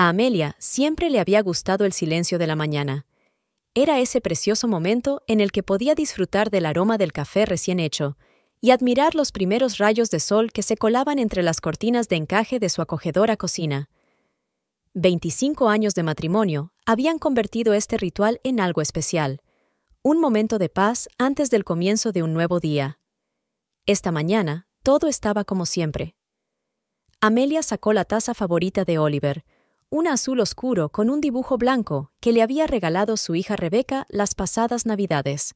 A Amelia siempre le había gustado el silencio de la mañana. Era ese precioso momento en el que podía disfrutar del aroma del café recién hecho y admirar los primeros rayos de sol que se colaban entre las cortinas de encaje de su acogedora cocina. 25 años de matrimonio habían convertido este ritual en algo especial, un momento de paz antes del comienzo de un nuevo día. Esta mañana, todo estaba como siempre. Amelia sacó la taza favorita de Oliver, una azul oscuro con un dibujo blanco que le había regalado su hija Rebecca las pasadas Navidades.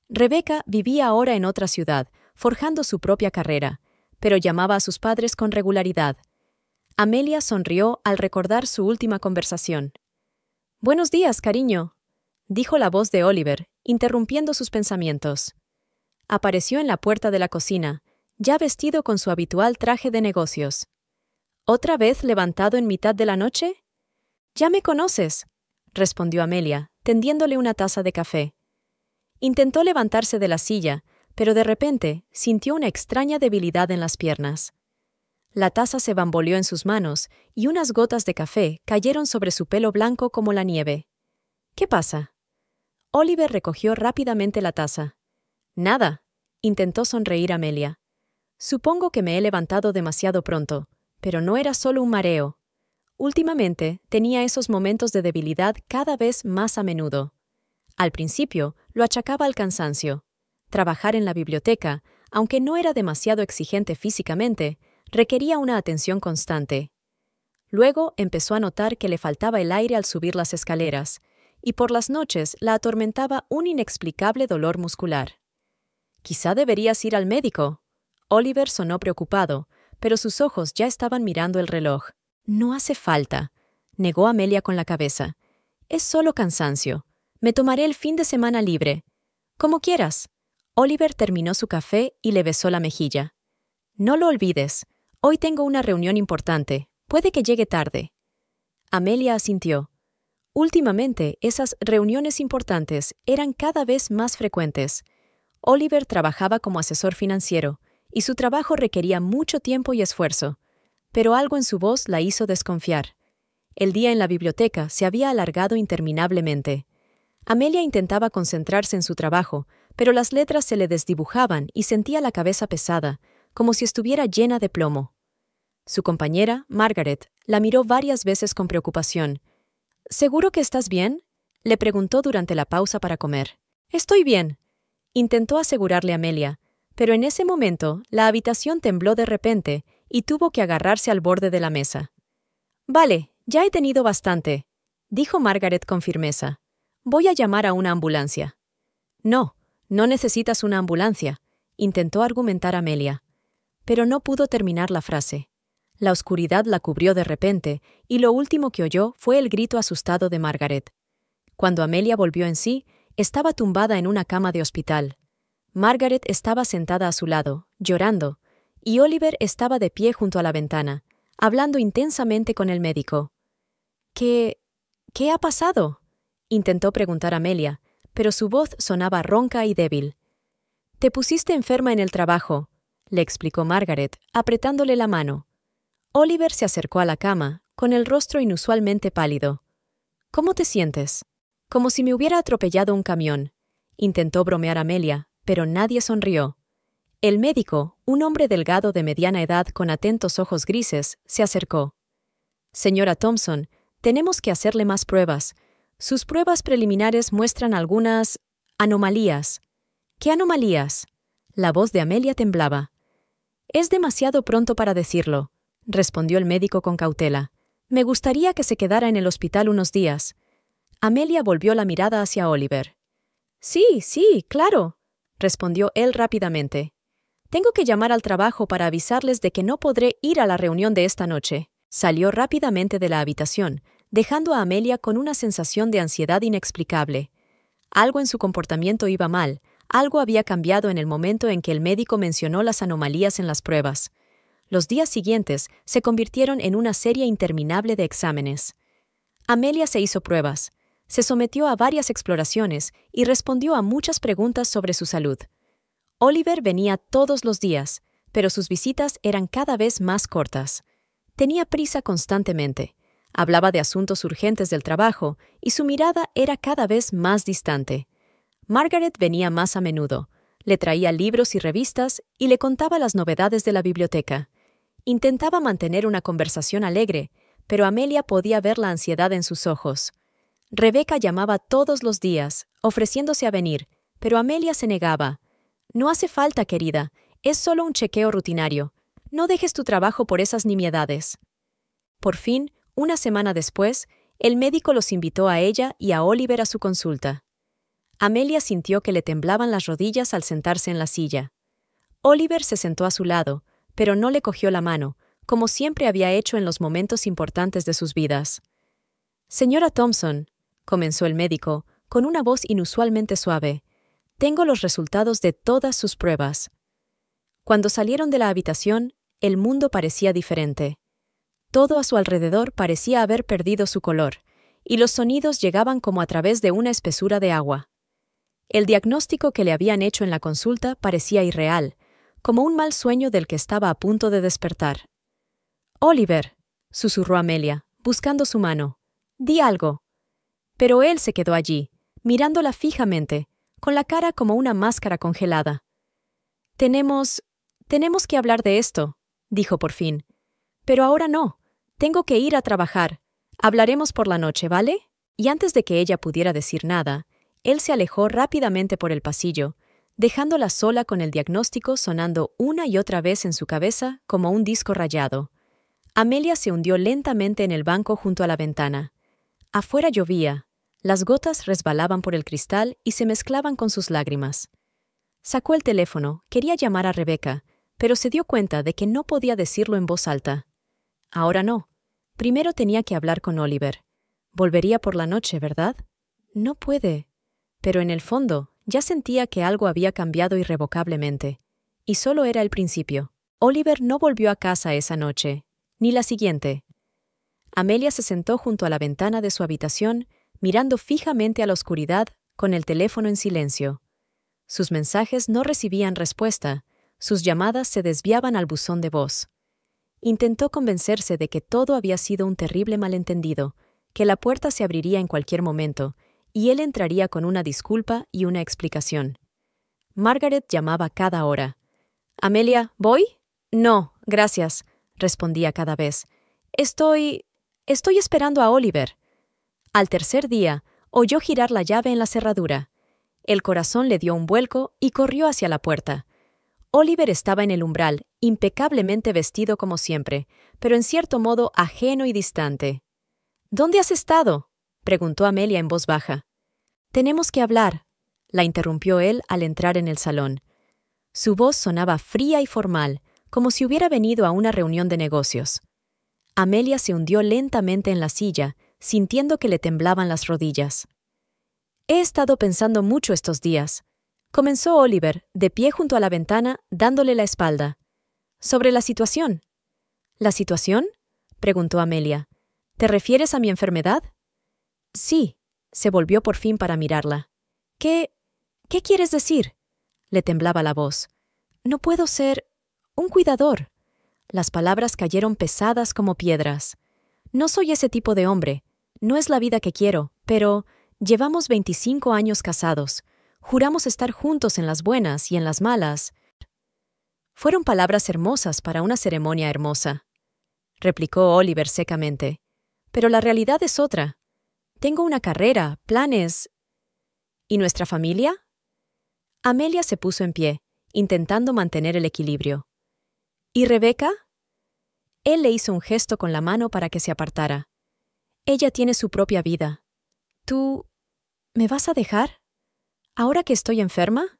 Rebecca vivía ahora en otra ciudad, forjando su propia carrera, pero llamaba a sus padres con regularidad. Amelia sonrió al recordar su última conversación. «Buenos días, cariño», dijo la voz de Oliver, interrumpiendo sus pensamientos. Apareció en la puerta de la cocina, ya vestido con su habitual traje de negocios. «¿Otra vez levantado en mitad de la noche?» «Ya me conoces», respondió Amelia, tendiéndole una taza de café. Intentó levantarse de la silla, pero de repente sintió una extraña debilidad en las piernas. La taza se bamboleó en sus manos y unas gotas de café cayeron sobre su pelo blanco como la nieve. «¿Qué pasa?» Oliver recogió rápidamente la taza. «Nada», intentó sonreír Amelia. «Supongo que me he levantado demasiado pronto, pero no era solo un mareo. Últimamente tenía esos momentos de debilidad cada vez más a menudo. Al principio lo achacaba al cansancio. Trabajar en la biblioteca, aunque no era demasiado exigente físicamente, requería una atención constante. Luego empezó a notar que le faltaba el aire al subir las escaleras, y por las noches la atormentaba un inexplicable dolor muscular. «Quizá deberías ir al médico». Oliver sonó preocupado, pero sus ojos ya estaban mirando el reloj. «No hace falta», negó Amelia con la cabeza. «Es solo cansancio. Me tomaré el fin de semana libre». «Como quieras». Oliver terminó su café y le besó la mejilla. «No lo olvides. Hoy tengo una reunión importante. Puede que llegue tarde». Amelia asintió. Últimamente, esas reuniones importantes eran cada vez más frecuentes. Oliver trabajaba como asesor financiero, y su trabajo requería mucho tiempo y esfuerzo. Pero algo en su voz la hizo desconfiar. El día en la biblioteca se había alargado interminablemente. Amelia intentaba concentrarse en su trabajo, pero las letras se le desdibujaban y sentía la cabeza pesada, como si estuviera llena de plomo. Su compañera, Margaret, la miró varias veces con preocupación. «¿Seguro que estás bien?», le preguntó durante la pausa para comer. «Estoy bien», intentó asegurarle Amelia, pero en ese momento la habitación tembló de repente y tuvo que agarrarse al borde de la mesa. «Vale, ya he tenido bastante», dijo Margaret con firmeza. «Voy a llamar a una ambulancia». «No, no necesitas una ambulancia», intentó argumentar Amelia. Pero no pudo terminar la frase. La oscuridad la cubrió de repente, y lo último que oyó fue el grito asustado de Margaret. Cuando Amelia volvió en sí, estaba tumbada en una cama de hospital. Margaret estaba sentada a su lado, llorando, y Oliver estaba de pie junto a la ventana, hablando intensamente con el médico. ¿Qué ha pasado?», intentó preguntar Amelia, pero su voz sonaba ronca y débil. «Te pusiste enferma en el trabajo», le explicó Margaret, apretándole la mano. Oliver se acercó a la cama, con el rostro inusualmente pálido. «¿Cómo te sientes?» «Como si me hubiera atropellado un camión», intentó bromear Amelia, pero nadie sonrió. El médico, un hombre delgado de mediana edad con atentos ojos grises, se acercó. «Señora Thompson, tenemos que hacerle más pruebas. Sus pruebas preliminares muestran algunas anomalías». «¿Qué anomalías?». La voz de Amelia temblaba. «Es demasiado pronto para decirlo», respondió el médico con cautela. «Me gustaría que se quedara en el hospital unos días». Amelia volvió la mirada hacia Oliver. Sí, claro», respondió él rápidamente. «Tengo que llamar al trabajo para avisarles de que no podré ir a la reunión de esta noche». Salió rápidamente de la habitación, dejando a Amelia con una sensación de ansiedad inexplicable. Algo en su comportamiento iba mal, algo había cambiado en el momento en que el médico mencionó las anomalías en las pruebas. Los días siguientes se convirtieron en una serie interminable de exámenes. Amelia se hizo pruebas, se sometió a varias exploraciones y respondió a muchas preguntas sobre su salud. Oliver venía todos los días, pero sus visitas eran cada vez más cortas. Tenía prisa constantemente. Hablaba de asuntos urgentes del trabajo y su mirada era cada vez más distante. Margaret venía más a menudo. Le traía libros y revistas y le contaba las novedades de la biblioteca. Intentaba mantener una conversación alegre, pero Amelia podía ver la ansiedad en sus ojos. Rebecca llamaba todos los días, ofreciéndose a venir, pero Amelia se negaba. «No hace falta, querida. Es solo un chequeo rutinario. No dejes tu trabajo por esas nimiedades». Por fin, una semana después, el médico los invitó a ella y a Oliver a su consulta. Amelia sintió que le temblaban las rodillas al sentarse en la silla. Oliver se sentó a su lado, pero no le cogió la mano, como siempre había hecho en los momentos importantes de sus vidas. «Señora Thompson», comenzó el médico, con una voz inusualmente suave, «tengo los resultados de todas sus pruebas». Cuando salieron de la habitación, el mundo parecía diferente. Todo a su alrededor parecía haber perdido su color, y los sonidos llegaban como a través de una espesura de agua. El diagnóstico que le habían hecho en la consulta parecía irreal, como un mal sueño del que estaba a punto de despertar. «Oliver», susurró Amelia, buscando su mano, «di algo». Pero él se quedó allí, mirándola fijamente, con la cara como una máscara congelada. Tenemos que hablar de esto», dijo por fin. «Pero ahora no. Tengo que ir a trabajar. Hablaremos por la noche, ¿vale?» Y antes de que ella pudiera decir nada, él se alejó rápidamente por el pasillo, dejándola sola con el diagnóstico sonando una y otra vez en su cabeza como un disco rayado. Amelia se hundió lentamente en el banco junto a la ventana. Afuera llovía. Las gotas resbalaban por el cristal y se mezclaban con sus lágrimas. Sacó el teléfono, quería llamar a Rebecca, pero se dio cuenta de que no podía decirlo en voz alta. Ahora no. Primero tenía que hablar con Oliver. Volvería por la noche, ¿verdad? No puede. Pero en el fondo, ya sentía que algo había cambiado irrevocablemente. Y solo era el principio. Oliver no volvió a casa esa noche, ni la siguiente. Amelia se sentó junto a la ventana de su habitación, mirando fijamente a la oscuridad, con el teléfono en silencio. Sus mensajes no recibían respuesta, sus llamadas se desviaban al buzón de voz. Intentó convencerse de que todo había sido un terrible malentendido, que la puerta se abriría en cualquier momento, y él entraría con una disculpa y una explicación. Margaret llamaba cada hora. «Amelia, ¿voy?» «No, gracias», respondía cada vez. Estoy esperando a Oliver». Al tercer día, oyó girar la llave en la cerradura. El corazón le dio un vuelco y corrió hacia la puerta. Oliver estaba en el umbral, impecablemente vestido como siempre, pero en cierto modo ajeno y distante. «¿Dónde has estado?», preguntó Amelia en voz baja. «Tenemos que hablar», la interrumpió él al entrar en el salón. Su voz sonaba fría y formal, como si hubiera venido a una reunión de negocios. Amelia se hundió lentamente en la silla, sintiendo que le temblaban las rodillas. «He estado pensando mucho estos días», comenzó Oliver, de pie junto a la ventana, dándole la espalda. «Sobre la situación». «¿La situación?», preguntó Amelia. «¿Te refieres a mi enfermedad?» «Sí», se volvió por fin para mirarla. ¿Qué quieres decir?», le temblaba la voz. «No puedo ser un cuidador». Las palabras cayeron pesadas como piedras. «No soy ese tipo de hombre. No es la vida que quiero, pero llevamos 25 años casados. Juramos estar juntos en las buenas y en las malas». «Fueron palabras hermosas para una ceremonia hermosa», replicó Oliver secamente. «Pero la realidad es otra. Tengo una carrera, planes». «¿Y nuestra familia?». Amelia se puso en pie, intentando mantener el equilibrio. «¿Y Rebecca?». Él le hizo un gesto con la mano para que se apartara. «Ella tiene su propia vida. ¿Tú me vas a dejar? ¿Ahora que estoy enferma?».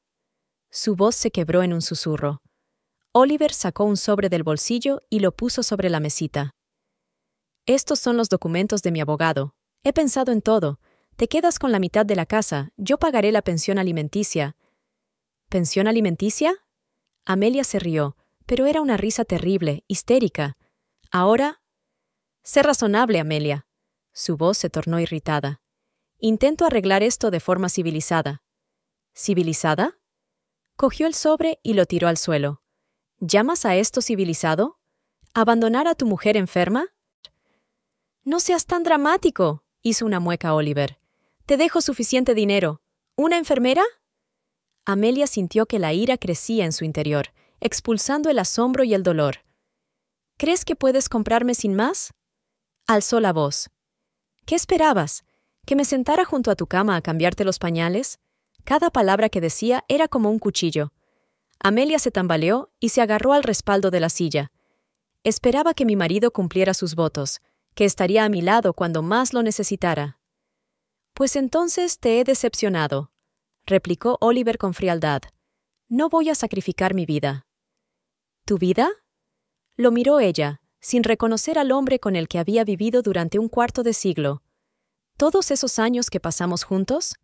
Su voz se quebró en un susurro. Oliver sacó un sobre del bolsillo y lo puso sobre la mesita. «Estos son los documentos de mi abogado. He pensado en todo. Te quedas con la mitad de la casa. Yo pagaré la pensión alimenticia». «¿Pensión alimenticia?». Amelia se rió, pero era una risa terrible, histérica. «Ahora...». «Sé razonable, Amelia». Su voz se tornó irritada. «Intento arreglar esto de forma civilizada». «¿Civilizada?». Cogió el sobre y lo tiró al suelo. «¿Llamas a esto civilizado? ¿Abandonar a tu mujer enferma?». No seas tan dramático, hizo una mueca Oliver. Te dejo suficiente dinero. ¿Una enfermera? Amelia sintió que la ira crecía en su interior, expulsando el asombro y el dolor. ¿Crees que puedes comprarme sin más? Alzó la voz. ¿Qué esperabas? ¿Que me sentara junto a tu cama a cambiarte los pañales? Cada palabra que decía era como un cuchillo. Amelia se tambaleó y se agarró al respaldo de la silla. Esperaba que mi marido cumpliera sus votos, que estaría a mi lado cuando más lo necesitara. Pues entonces te he decepcionado, replicó Oliver con frialdad. No voy a sacrificar mi vida. ¿Tu vida? Lo miró ella, sin reconocer al hombre con el que había vivido durante un cuarto de siglo. ¿Todos esos años que pasamos juntos?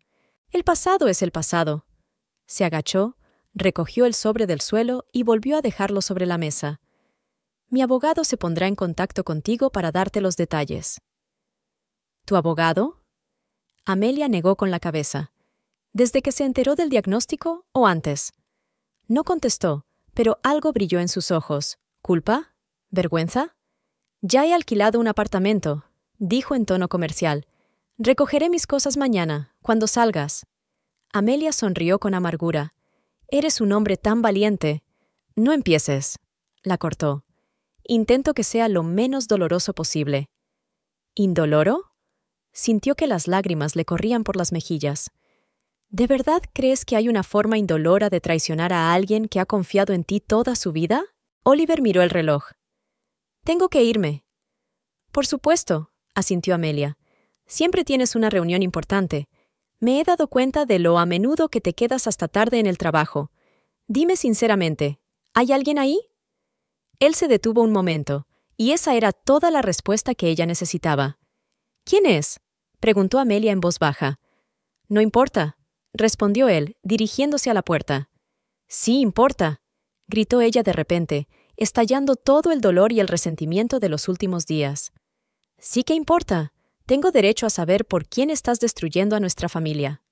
El pasado es el pasado. Se agachó, recogió el sobre del suelo y volvió a dejarlo sobre la mesa. Mi abogado se pondrá en contacto contigo para darte los detalles. ¿Tu abogado? Amelia negó con la cabeza. ¿Desde que se enteró del diagnóstico o antes? No contestó, pero algo brilló en sus ojos. ¿Culpa? ¿Vergüenza? Ya he alquilado un apartamento, dijo en tono comercial. Recogeré mis cosas mañana, cuando salgas. Amelia sonrió con amargura. Eres un hombre tan valiente. No empieces. La cortó. Intento que sea lo menos doloroso posible. ¿Indoloro? Sintió que las lágrimas le corrían por las mejillas. ¿De verdad crees que hay una forma indolora de traicionar a alguien que ha confiado en ti toda su vida? Oliver miró el reloj. Tengo que irme. Por supuesto, asintió Amelia. Siempre tienes una reunión importante. Me he dado cuenta de lo a menudo que te quedas hasta tarde en el trabajo. Dime sinceramente, ¿hay alguien ahí? Él se detuvo un momento, y esa era toda la respuesta que ella necesitaba. ¿Quién es? Preguntó Amelia en voz baja. No importa, respondió él, dirigiéndose a la puerta. Sí importa, gritó ella de repente, estallando todo el dolor y el resentimiento de los últimos días. Sí que importa. Tengo derecho a saber por quién estás destruyendo a nuestra familia.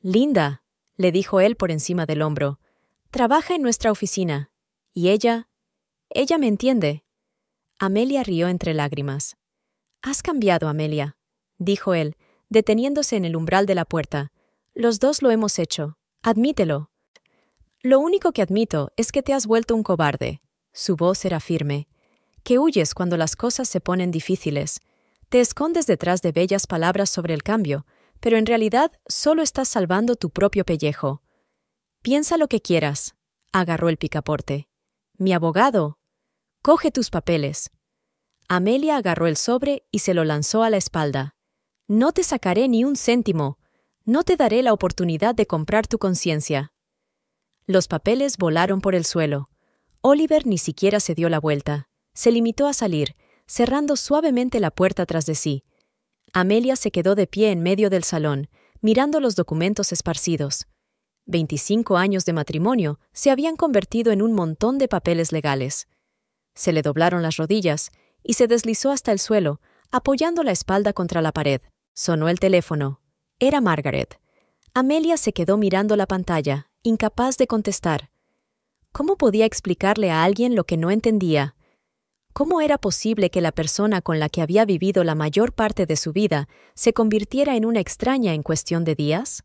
Linda, le dijo él por encima del hombro, trabaja en nuestra oficina. ¿Y ella? Ella me entiende. Amelia rió entre lágrimas. Has cambiado, Amelia, dijo él, deteniéndose en el umbral de la puerta. Los dos lo hemos hecho. Admítelo. Lo único que admito es que te has vuelto un cobarde. Su voz era firme. Que huyes cuando las cosas se ponen difíciles. Te escondes detrás de bellas palabras sobre el cambio, pero en realidad solo estás salvando tu propio pellejo. Piensa lo que quieras, agarró el picaporte. Mi abogado. Coge tus papeles. Amelia agarró el sobre y se lo lanzó a la espalda. No te sacaré ni un céntimo. No te daré la oportunidad de comprar tu conciencia. Los papeles volaron por el suelo. Oliver ni siquiera se dio la vuelta. Se limitó a salir, cerrando suavemente la puerta tras de sí. Amelia se quedó de pie en medio del salón, mirando los documentos esparcidos. 25 años de matrimonio se habían convertido en un montón de papeles legales. Se le doblaron las rodillas y se deslizó hasta el suelo, apoyando la espalda contra la pared. Sonó el teléfono. Era Margaret. Amelia se quedó mirando la pantalla, incapaz de contestar. ¿Cómo podía explicarle a alguien lo que no entendía? ¿Cómo era posible que la persona con la que había vivido la mayor parte de su vida se convirtiera en una extraña en cuestión de días?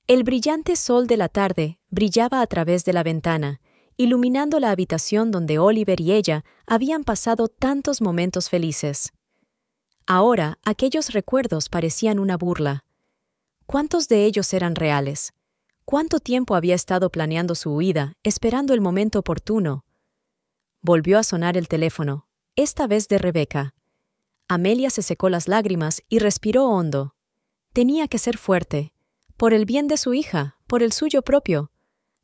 El brillante sol de la tarde brillaba a través de la ventana, iluminando la habitación donde Oliver y ella habían pasado tantos momentos felices. Ahora aquellos recuerdos parecían una burla. ¿Cuántos de ellos eran reales? ¿Cuánto tiempo había estado planeando su huida, esperando el momento oportuno? Volvió a sonar el teléfono, esta vez de Rebeca. Amelia se secó las lágrimas y respiró hondo. Tenía que ser fuerte, por el bien de su hija, por el suyo propio.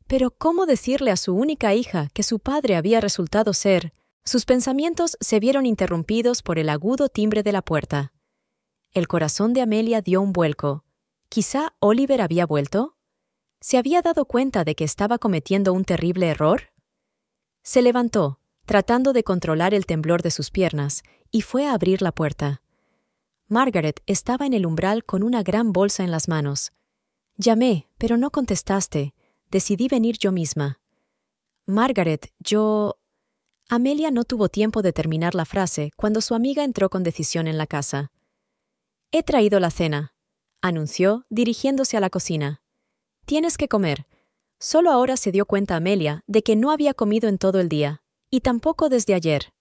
Pero ¿cómo decirle a su única hija que su padre había resultado ser? Sus pensamientos se vieron interrumpidos por el agudo timbre de la puerta. El corazón de Amelia dio un vuelco. ¿Quizá Oliver había vuelto? ¿Se había dado cuenta de que estaba cometiendo un terrible error? Se levantó, tratando de controlar el temblor de sus piernas, y fue a abrir la puerta. Margaret estaba en el umbral con una gran bolsa en las manos. Llamé, pero no contestaste. Decidí venir yo misma. Margaret, yo... Amelia no tuvo tiempo de terminar la frase cuando su amiga entró con decisión en la casa. «He traído la cena», anunció, dirigiéndose a la cocina. «Tienes que comer». Solo ahora se dio cuenta Amelia de que no había comido en todo el día, y tampoco desde ayer.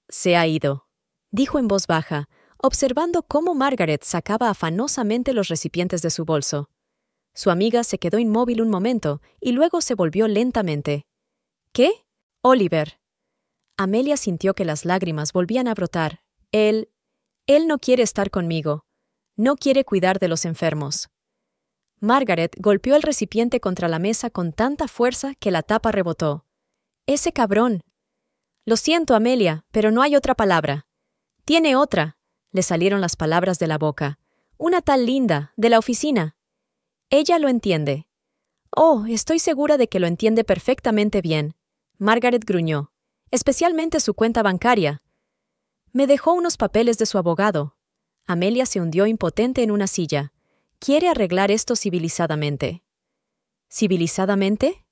«Se ha ido», dijo en voz baja, observando cómo Margaret sacaba afanosamente los recipientes de su bolso. Su amiga se quedó inmóvil un momento y luego se volvió lentamente. «¿Qué? Oliver». Amelia sintió que las lágrimas volvían a brotar. Él no quiere estar conmigo. No quiere cuidar de los enfermos». Margaret golpeó el recipiente contra la mesa con tanta fuerza que la tapa rebotó. «¡Ese cabrón!». «Lo siento, Amelia, pero no hay otra palabra». «Tiene otra», le salieron las palabras de la boca. «Una tal Linda, de la oficina». «Ella lo entiende». «Oh, estoy segura de que lo entiende perfectamente bien». Margaret gruñó. «Especialmente su cuenta bancaria». «Me dejó unos papeles de su abogado». Amelia se hundió impotente en una silla. «Quiere arreglar esto civilizadamente». ¿Civilizadamente?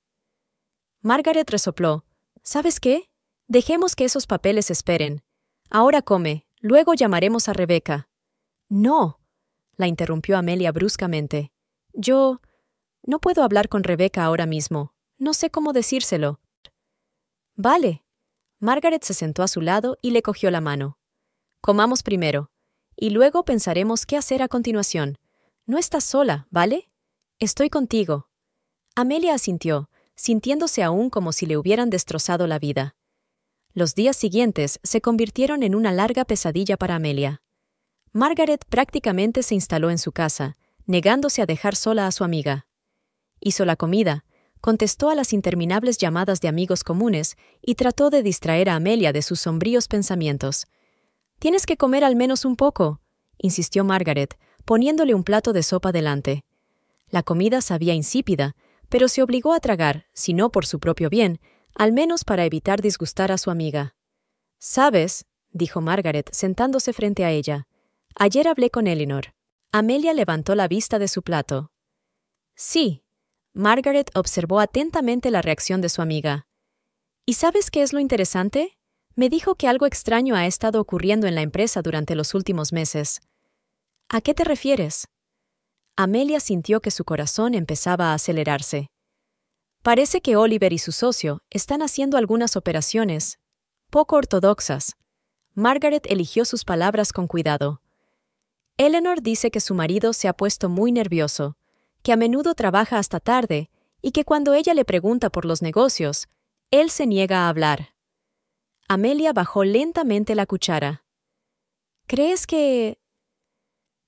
Margaret resopló. «¿Sabes qué? Dejemos que esos papeles esperen. Ahora come, luego llamaremos a Rebecca». «No», la interrumpió Amelia bruscamente. «Yo no puedo hablar con Rebecca ahora mismo. No sé cómo decírselo». «Vale». Margaret se sentó a su lado y le cogió la mano. «Comamos primero, y luego pensaremos qué hacer a continuación. No estás sola, ¿vale? Estoy contigo». Amelia asintió, sintiéndose aún como si le hubieran destrozado la vida. Los días siguientes se convirtieron en una larga pesadilla para Amelia. Margaret prácticamente se instaló en su casa, negándose a dejar sola a su amiga. Hizo la comida, contestó a las interminables llamadas de amigos comunes y trató de distraer a Amelia de sus sombríos pensamientos. «Tienes que comer al menos un poco», insistió Margaret, poniéndole un plato de sopa delante. La comida sabía insípida, pero se obligó a tragar, si no por su propio bien, al menos para evitar disgustar a su amiga. «¿Sabes?», dijo Margaret, sentándose frente a ella. «Ayer hablé con Eleanor». Amelia levantó la vista de su plato. «Sí». Margaret observó atentamente la reacción de su amiga. «¿Y sabes qué es lo interesante? Me dijo que algo extraño ha estado ocurriendo en la empresa durante los últimos meses». «¿A qué te refieres?». Amelia sintió que su corazón empezaba a acelerarse. «Parece que Oliver y su socio están haciendo algunas operaciones poco ortodoxas». Margaret eligió sus palabras con cuidado. «Eleanor dice que su marido se ha puesto muy nervioso, que a menudo trabaja hasta tarde y que cuando ella le pregunta por los negocios, él se niega a hablar». Amelia bajó lentamente la cuchara. «¿Crees que...?»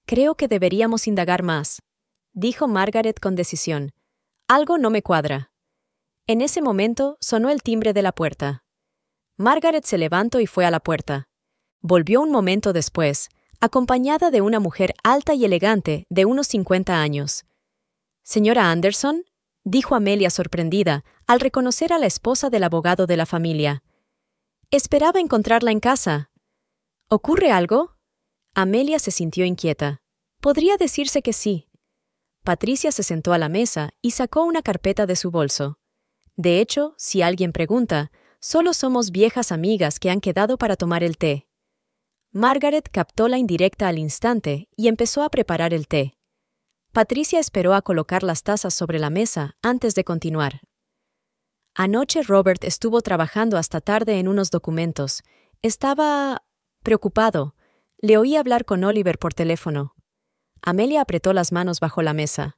«Creo que deberíamos indagar más», dijo Margaret con decisión. «Algo no me cuadra». En ese momento sonó el timbre de la puerta. Margaret se levantó y fue a la puerta. Volvió un momento después, acompañada de una mujer alta y elegante de unos 50 años. «¿Señora Anderson?», dijo Amelia sorprendida al reconocer a la esposa del abogado de la familia. «Esperaba encontrarla en casa». «¿Ocurre algo?». Amelia se sintió inquieta. Podría decirse que sí. Patricia se sentó a la mesa y sacó una carpeta de su bolso. De hecho, si alguien pregunta, solo somos viejas amigas que han quedado para tomar el té. Margaret captó la indirecta al instante y empezó a preparar el té. Patricia esperó a colocar las tazas sobre la mesa antes de continuar. Anoche Robert estuvo trabajando hasta tarde en unos documentos. Estaba preocupado. Le oí hablar con Oliver por teléfono. Amelia apretó las manos bajo la mesa.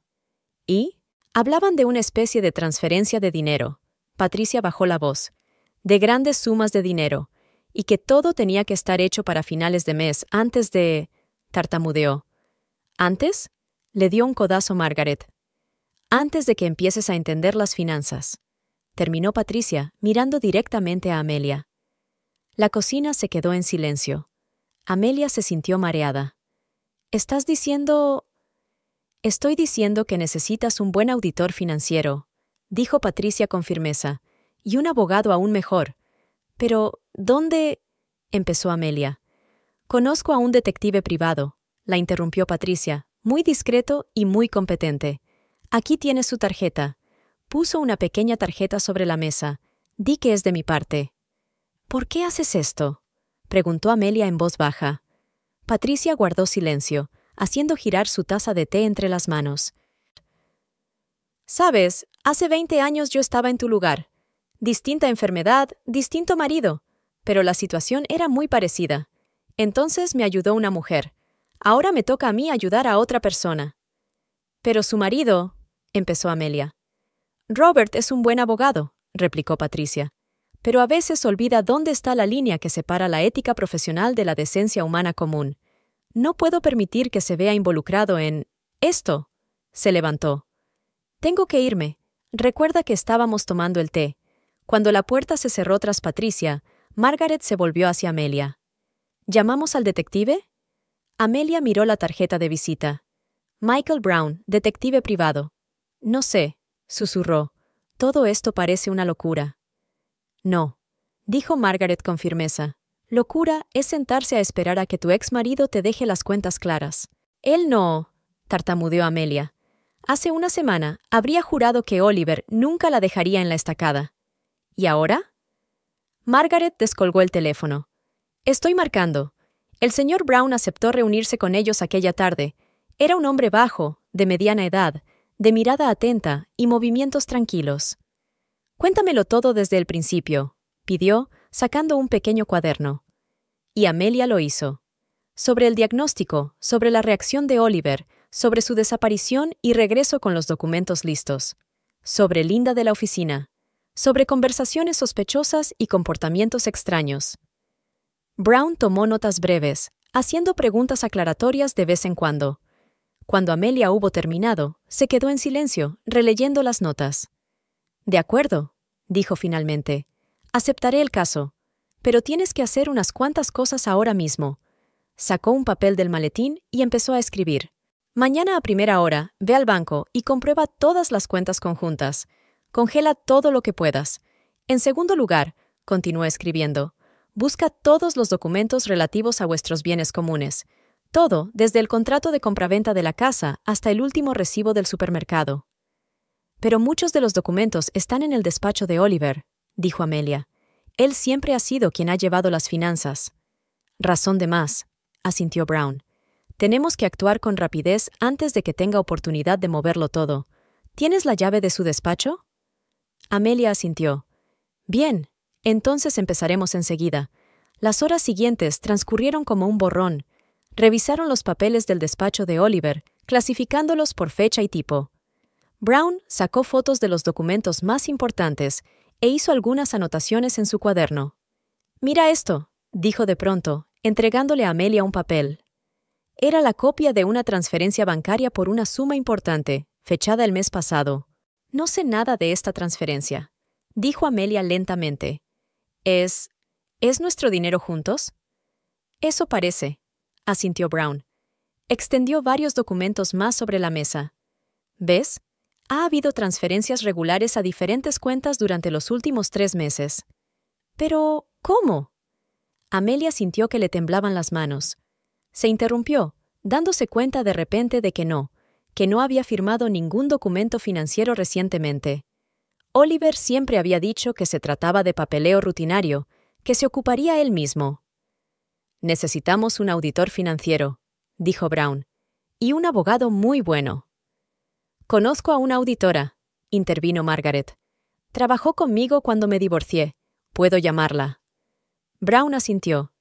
¿Y? Hablaban de una especie de transferencia de dinero. Patricia bajó la voz. De grandes sumas de dinero. Y que todo tenía que estar hecho para finales de mes antes de... tartamudeó. ¿Antes? Le dio un codazo Margaret. Antes de que empieces a entender las finanzas. Terminó Patricia, mirando directamente a Amelia. La cocina se quedó en silencio. Amelia se sintió mareada. «¿Estás diciendo...?» «Estoy diciendo que necesitas un buen auditor financiero», dijo Patricia con firmeza, «y un abogado aún mejor». «Pero, ¿dónde...?» empezó Amelia. «Conozco a un detective privado», la interrumpió Patricia, muy discreto y muy competente. «Aquí tienes su tarjeta». Puso una pequeña tarjeta sobre la mesa. «Di que es de mi parte». ¿Por qué haces esto?, preguntó Amelia en voz baja. Patricia guardó silencio, haciendo girar su taza de té entre las manos. «Sabes, hace 20 años yo estaba en tu lugar. Distinta enfermedad, distinto marido, pero la situación era muy parecida. Entonces me ayudó una mujer. Ahora me toca a mí ayudar a otra persona». «Pero su marido», empezó Amelia. «Robert es un buen abogado», replicó Patricia, «pero a veces olvida dónde está la línea que separa la ética profesional de la decencia humana común. No puedo permitir que se vea involucrado en esto». Se levantó. «Tengo que irme. Recuerda que estábamos tomando el té». Cuando la puerta se cerró tras Patricia, Margaret se volvió hacia Amelia. «¿Llamamos al detective?» Amelia miró la tarjeta de visita. «Michael Brown, detective privado». «No sé», susurró. «Todo esto parece una locura». «No», dijo Margaret con firmeza. «Locura es sentarse a esperar a que tu ex marido te deje las cuentas claras». «Él no», tartamudeó Amelia. «Hace una semana habría jurado que Oliver nunca la dejaría en la estacada». «¿Y ahora?» Margaret descolgó el teléfono. «Estoy marcando. El señor Brown aceptó reunirse con ellos aquella tarde. Era un hombre bajo, de mediana edad, de mirada atenta y movimientos tranquilos». «Cuéntamelo todo desde el principio», pidió, sacando un pequeño cuaderno. Y Amelia lo hizo. Sobre el diagnóstico, sobre la reacción de Oliver, sobre su desaparición y regreso con los documentos listos. Sobre Linda de la oficina. Sobre conversaciones sospechosas y comportamientos extraños. Brown tomó notas breves, haciendo preguntas aclaratorias de vez en cuando. Cuando Amelia hubo terminado, se quedó en silencio, releyendo las notas. «De acuerdo», dijo finalmente. «Aceptaré el caso. Pero tienes que hacer unas cuantas cosas ahora mismo». Sacó un papel del maletín y empezó a escribir. «Mañana a primera hora, ve al banco y comprueba todas las cuentas conjuntas. Congela todo lo que puedas. En segundo lugar», continuó escribiendo, «busca todos los documentos relativos a vuestros bienes comunes. Todo, desde el contrato de compraventa de la casa hasta el último recibo del supermercado». «Pero muchos de los documentos están en el despacho de Oliver», dijo Amelia. «Él siempre ha sido quien ha llevado las finanzas». «Razón de más», asintió Brown. «Tenemos que actuar con rapidez antes de que tenga oportunidad de moverlo todo. ¿Tienes la llave de su despacho?» Amelia asintió. «Bien, entonces empezaremos enseguida». Las horas siguientes transcurrieron como un borrón. Revisaron los papeles del despacho de Oliver, clasificándolos por fecha y tipo. Brown sacó fotos de los documentos más importantes e hizo algunas anotaciones en su cuaderno. «Mira esto», dijo de pronto, entregándole a Amelia un papel. Era la copia de una transferencia bancaria por una suma importante, fechada el mes pasado. «No sé nada de esta transferencia», dijo Amelia lentamente. ¿Es nuestro dinero juntos?» «Eso parece», asintió Brown. Extendió varios documentos más sobre la mesa. «¿Ves? Ha habido transferencias regulares a diferentes cuentas durante los últimos 3 meses». «Pero, ¿cómo?». Amelia sintió que le temblaban las manos. Se interrumpió, dándose cuenta de repente de que no había firmado ningún documento financiero recientemente. Oliver siempre había dicho que se trataba de papeleo rutinario, que se ocuparía él mismo. «Necesitamos un auditor financiero», dijo Brown, «y un abogado muy bueno». «Conozco a una auditora», intervino Margaret. «Trabajó conmigo cuando me divorcié. Puedo llamarla». Brown asintió.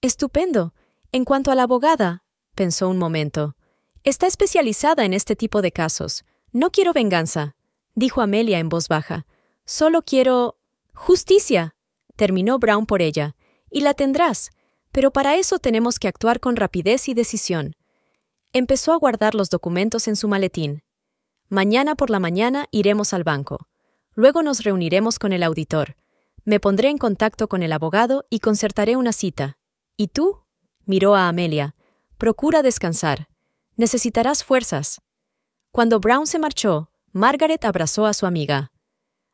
«Estupendo. En cuanto a la abogada», pensó un momento, «está especializada en este tipo de casos. No quiero venganza», dijo Amelia en voz baja. «Solo quiero justicia», terminó Brown por ella. «Y la tendrás, pero para eso tenemos que actuar con rapidez y decisión». Empezó a guardar los documentos en su maletín. «Mañana por la mañana iremos al banco. Luego nos reuniremos con el auditor. Me pondré en contacto con el abogado y concertaré una cita. ¿Y tú?», miró a Amelia. «Procura descansar. Necesitarás fuerzas». Cuando Brown se marchó, Margaret abrazó a su amiga.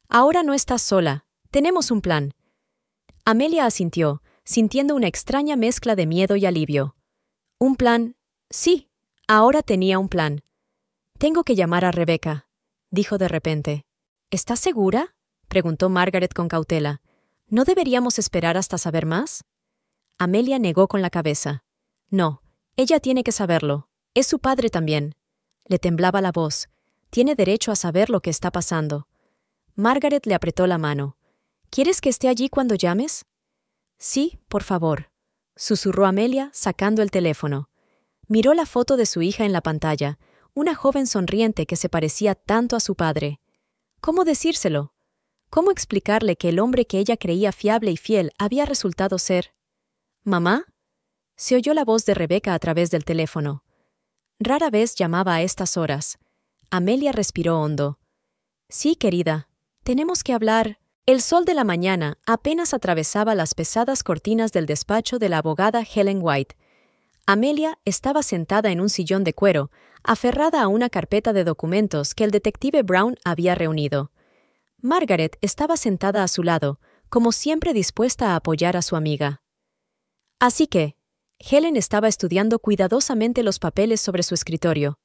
«Ahora no estás sola. Tenemos un plan». Amelia asintió, sintiendo una extraña mezcla de miedo y alivio. «¿Un plan?» «Sí, ahora tenía un plan». «Tengo que llamar a Rebecca», dijo de repente. «¿Estás segura?», preguntó Margaret con cautela. ¿No deberíamos esperar hasta saber más? Amelia negó con la cabeza. No, ella tiene que saberlo. Es su padre también. Le temblaba la voz. Tiene derecho a saber lo que está pasando. Margaret le apretó la mano. ¿Quieres que esté allí cuando llames? Sí, por favor, susurró Amelia, sacando el teléfono. Miró la foto de su hija en la pantalla, una joven sonriente que se parecía tanto a su padre. ¿Cómo decírselo? ¿Cómo explicarle que el hombre que ella creía fiable y fiel había resultado ser? ¿Mamá? Se oyó la voz de Rebecca a través del teléfono. Rara vez llamaba a estas horas. Amelia respiró hondo. Sí, querida, tenemos que hablar. El sol de la mañana apenas atravesaba las pesadas cortinas del despacho de la abogada Helen White. Amelia estaba sentada en un sillón de cuero, aferrada a una carpeta de documentos que el detective Brown había reunido. Margaret estaba sentada a su lado, como siempre dispuesta a apoyar a su amiga. Así que, Helen estaba estudiando cuidadosamente los papeles sobre su escritorio.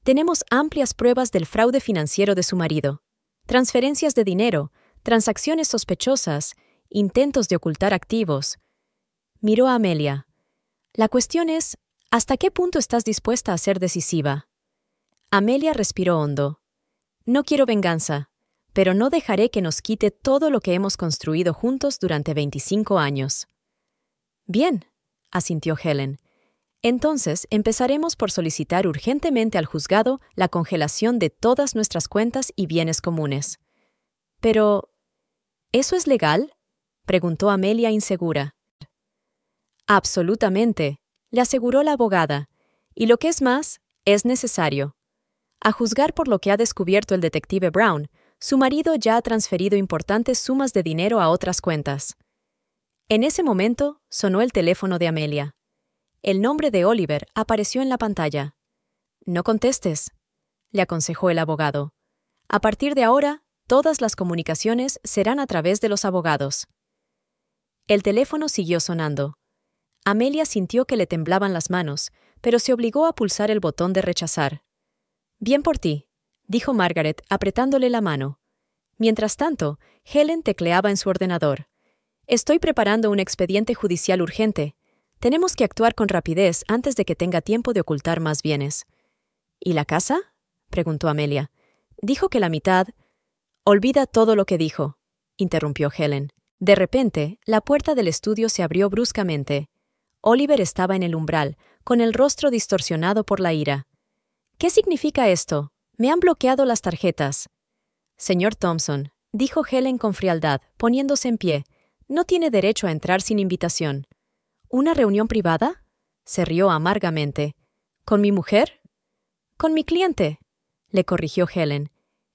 Tenemos amplias pruebas del fraude financiero de su marido. Transferencias de dinero, transacciones sospechosas, intentos de ocultar activos. Miró a Amelia. La cuestión es, ¿hasta qué punto estás dispuesta a ser decisiva? Amelia respiró hondo. No quiero venganza, pero no dejaré que nos quite todo lo que hemos construido juntos durante 25 años. Bien, asintió Helen. Entonces empezaremos por solicitar urgentemente al juzgado la congelación de todas nuestras cuentas y bienes comunes. Pero, ¿eso es legal?, preguntó Amelia insegura. Absolutamente, le aseguró la abogada, y lo que es más, es necesario. A juzgar por lo que ha descubierto el detective Brown, su marido ya ha transferido importantes sumas de dinero a otras cuentas. En ese momento sonó el teléfono de Amelia. El nombre de Oliver apareció en la pantalla. No contestes, le aconsejó el abogado. A partir de ahora, todas las comunicaciones serán a través de los abogados. El teléfono siguió sonando. Amelia sintió que le temblaban las manos, pero se obligó a pulsar el botón de rechazar. Bien por ti, dijo Margaret, apretándole la mano. Mientras tanto, Helen tecleaba en su ordenador. Estoy preparando un expediente judicial urgente. Tenemos que actuar con rapidez antes de que tenga tiempo de ocultar más bienes. ¿Y la casa?, preguntó Amelia. Dijo que la mitad. Olvida todo lo que dijo, interrumpió Helen. De repente, la puerta del estudio se abrió bruscamente. Oliver estaba en el umbral, con el rostro distorsionado por la ira. ¿Qué significa esto? Me han bloqueado las tarjetas. Señor Thompson, dijo Helen con frialdad, poniéndose en pie, no tiene derecho a entrar sin invitación. ¿Una reunión privada?, se rió amargamente. ¿Con mi mujer? Con mi cliente, le corrigió Helen.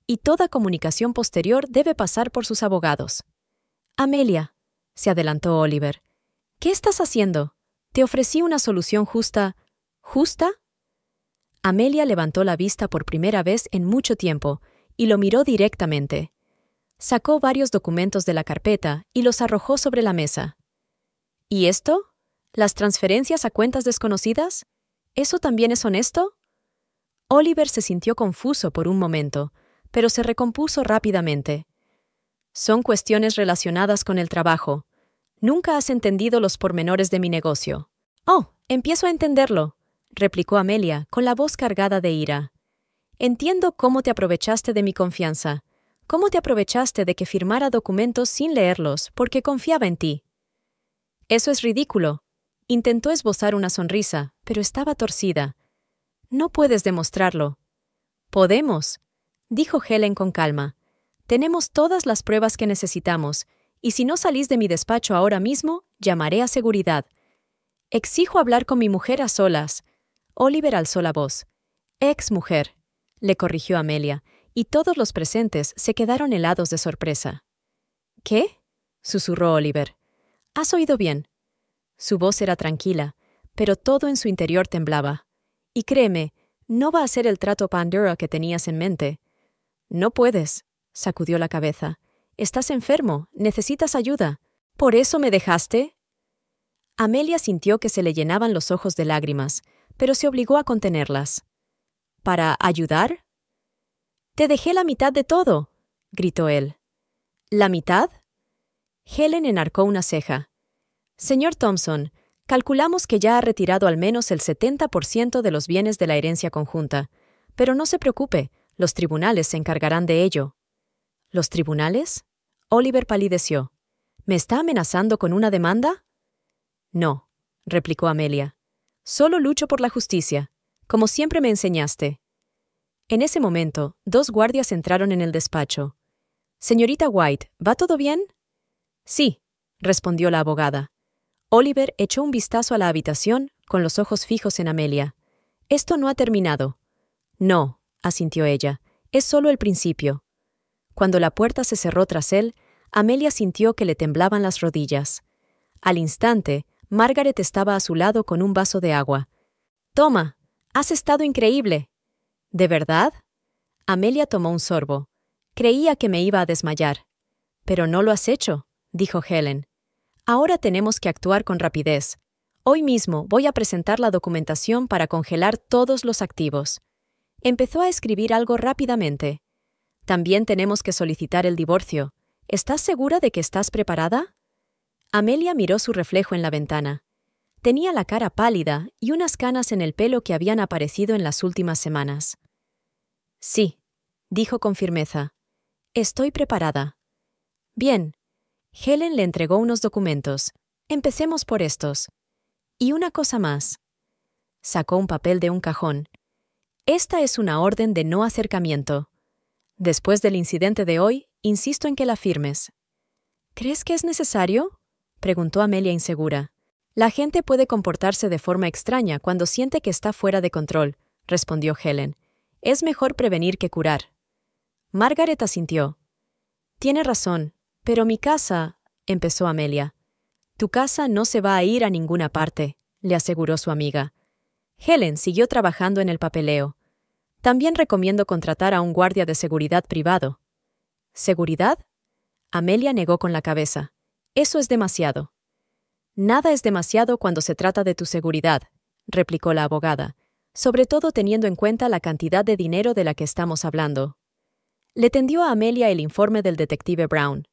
Y toda comunicación posterior debe pasar por sus abogados. Amelia, se adelantó Oliver. ¿Qué estás haciendo? Te ofrecí una solución justa. ¿Justa? Amelia levantó la vista por primera vez en mucho tiempo y lo miró directamente. Sacó varios documentos de la carpeta y los arrojó sobre la mesa. ¿Y esto? ¿Las transferencias a cuentas desconocidas? ¿Eso también es honesto? Oliver se sintió confuso por un momento, pero se recompuso rápidamente. Son cuestiones relacionadas con el trabajo. Nunca has entendido los pormenores de mi negocio. Oh, empiezo a entenderlo, replicó Amelia, con la voz cargada de ira. Entiendo cómo te aprovechaste de mi confianza, cómo te aprovechaste de que firmara documentos sin leerlos porque confiaba en ti. Eso es ridículo. Intentó esbozar una sonrisa, pero estaba torcida. No puedes demostrarlo. Podemos, dijo Helen con calma. Tenemos todas las pruebas que necesitamos, y si no salís de mi despacho ahora mismo, llamaré a seguridad. Exijo hablar con mi mujer a solas. Oliver alzó la voz. Ex-mujer, le corrigió Amelia, y todos los presentes se quedaron helados de sorpresa. ¿Qué?, susurró Oliver. Has oído bien. Su voz era tranquila, pero todo en su interior temblaba. Y créeme, no va a ser el trato Pandora que tenías en mente. No puedes, sacudió la cabeza. Estás enfermo, necesitas ayuda. ¿Por eso me dejaste? Amelia sintió que se le llenaban los ojos de lágrimas, pero se obligó a contenerlas. ¿Para ayudar? Te dejé la mitad de todo, gritó él. ¿La mitad? Helen enarcó una ceja. Señor Thompson, calculamos que ya ha retirado al menos el 70% de los bienes de la herencia conjunta. Pero no se preocupe, los tribunales se encargarán de ello. ¿Los tribunales? Oliver palideció. ¿Me está amenazando con una demanda? No, replicó Amelia. Solo lucho por la justicia, como siempre me enseñaste. En ese momento, 2 guardias entraron en el despacho. Señorita White, ¿va todo bien? Sí, respondió la abogada. Oliver echó un vistazo a la habitación, con los ojos fijos en Amelia. Esto no ha terminado. No, asintió ella, es solo el principio. Cuando la puerta se cerró tras él, Amelia sintió que le temblaban las rodillas. Al instante, Margaret estaba a su lado con un vaso de agua. «Toma, has estado increíble». «¿De verdad?» Amelia tomó un sorbo. Creía que me iba a desmayar. «Pero no lo has hecho», dijo Helen. «Ahora tenemos que actuar con rapidez. Hoy mismo voy a presentar la documentación para congelar todos los activos». Empezó a escribir algo rápidamente. «También tenemos que solicitar el divorcio. ¿Estás segura de que estás preparada?» Amelia miró su reflejo en la ventana. Tenía la cara pálida y unas canas en el pelo que habían aparecido en las últimas semanas. «Sí», dijo con firmeza. «Estoy preparada». «Bien». Helen le entregó unos documentos. «Empecemos por estos. Y una cosa más». Sacó un papel de un cajón. «Esta es una orden de no acercamiento. Después del incidente de hoy, insisto en que la firmes». «¿Crees que es necesario?», preguntó Amelia insegura. «La gente puede comportarse de forma extraña cuando siente que está fuera de control», respondió Helen. «Es mejor prevenir que curar». Margaret asintió. «Tiene razón, pero mi casa», empezó Amelia. «Tu casa no se va a ir a ninguna parte», le aseguró su amiga. Helen siguió trabajando en el papeleo. «También recomiendo contratar a un guardia de seguridad privado». «¿Seguridad?». Amelia negó con la cabeza. «Eso es demasiado». «Nada es demasiado cuando se trata de tu seguridad», replicó la abogada, «sobre todo teniendo en cuenta la cantidad de dinero de la que estamos hablando». Le tendió a Amelia el informe del detective Brown.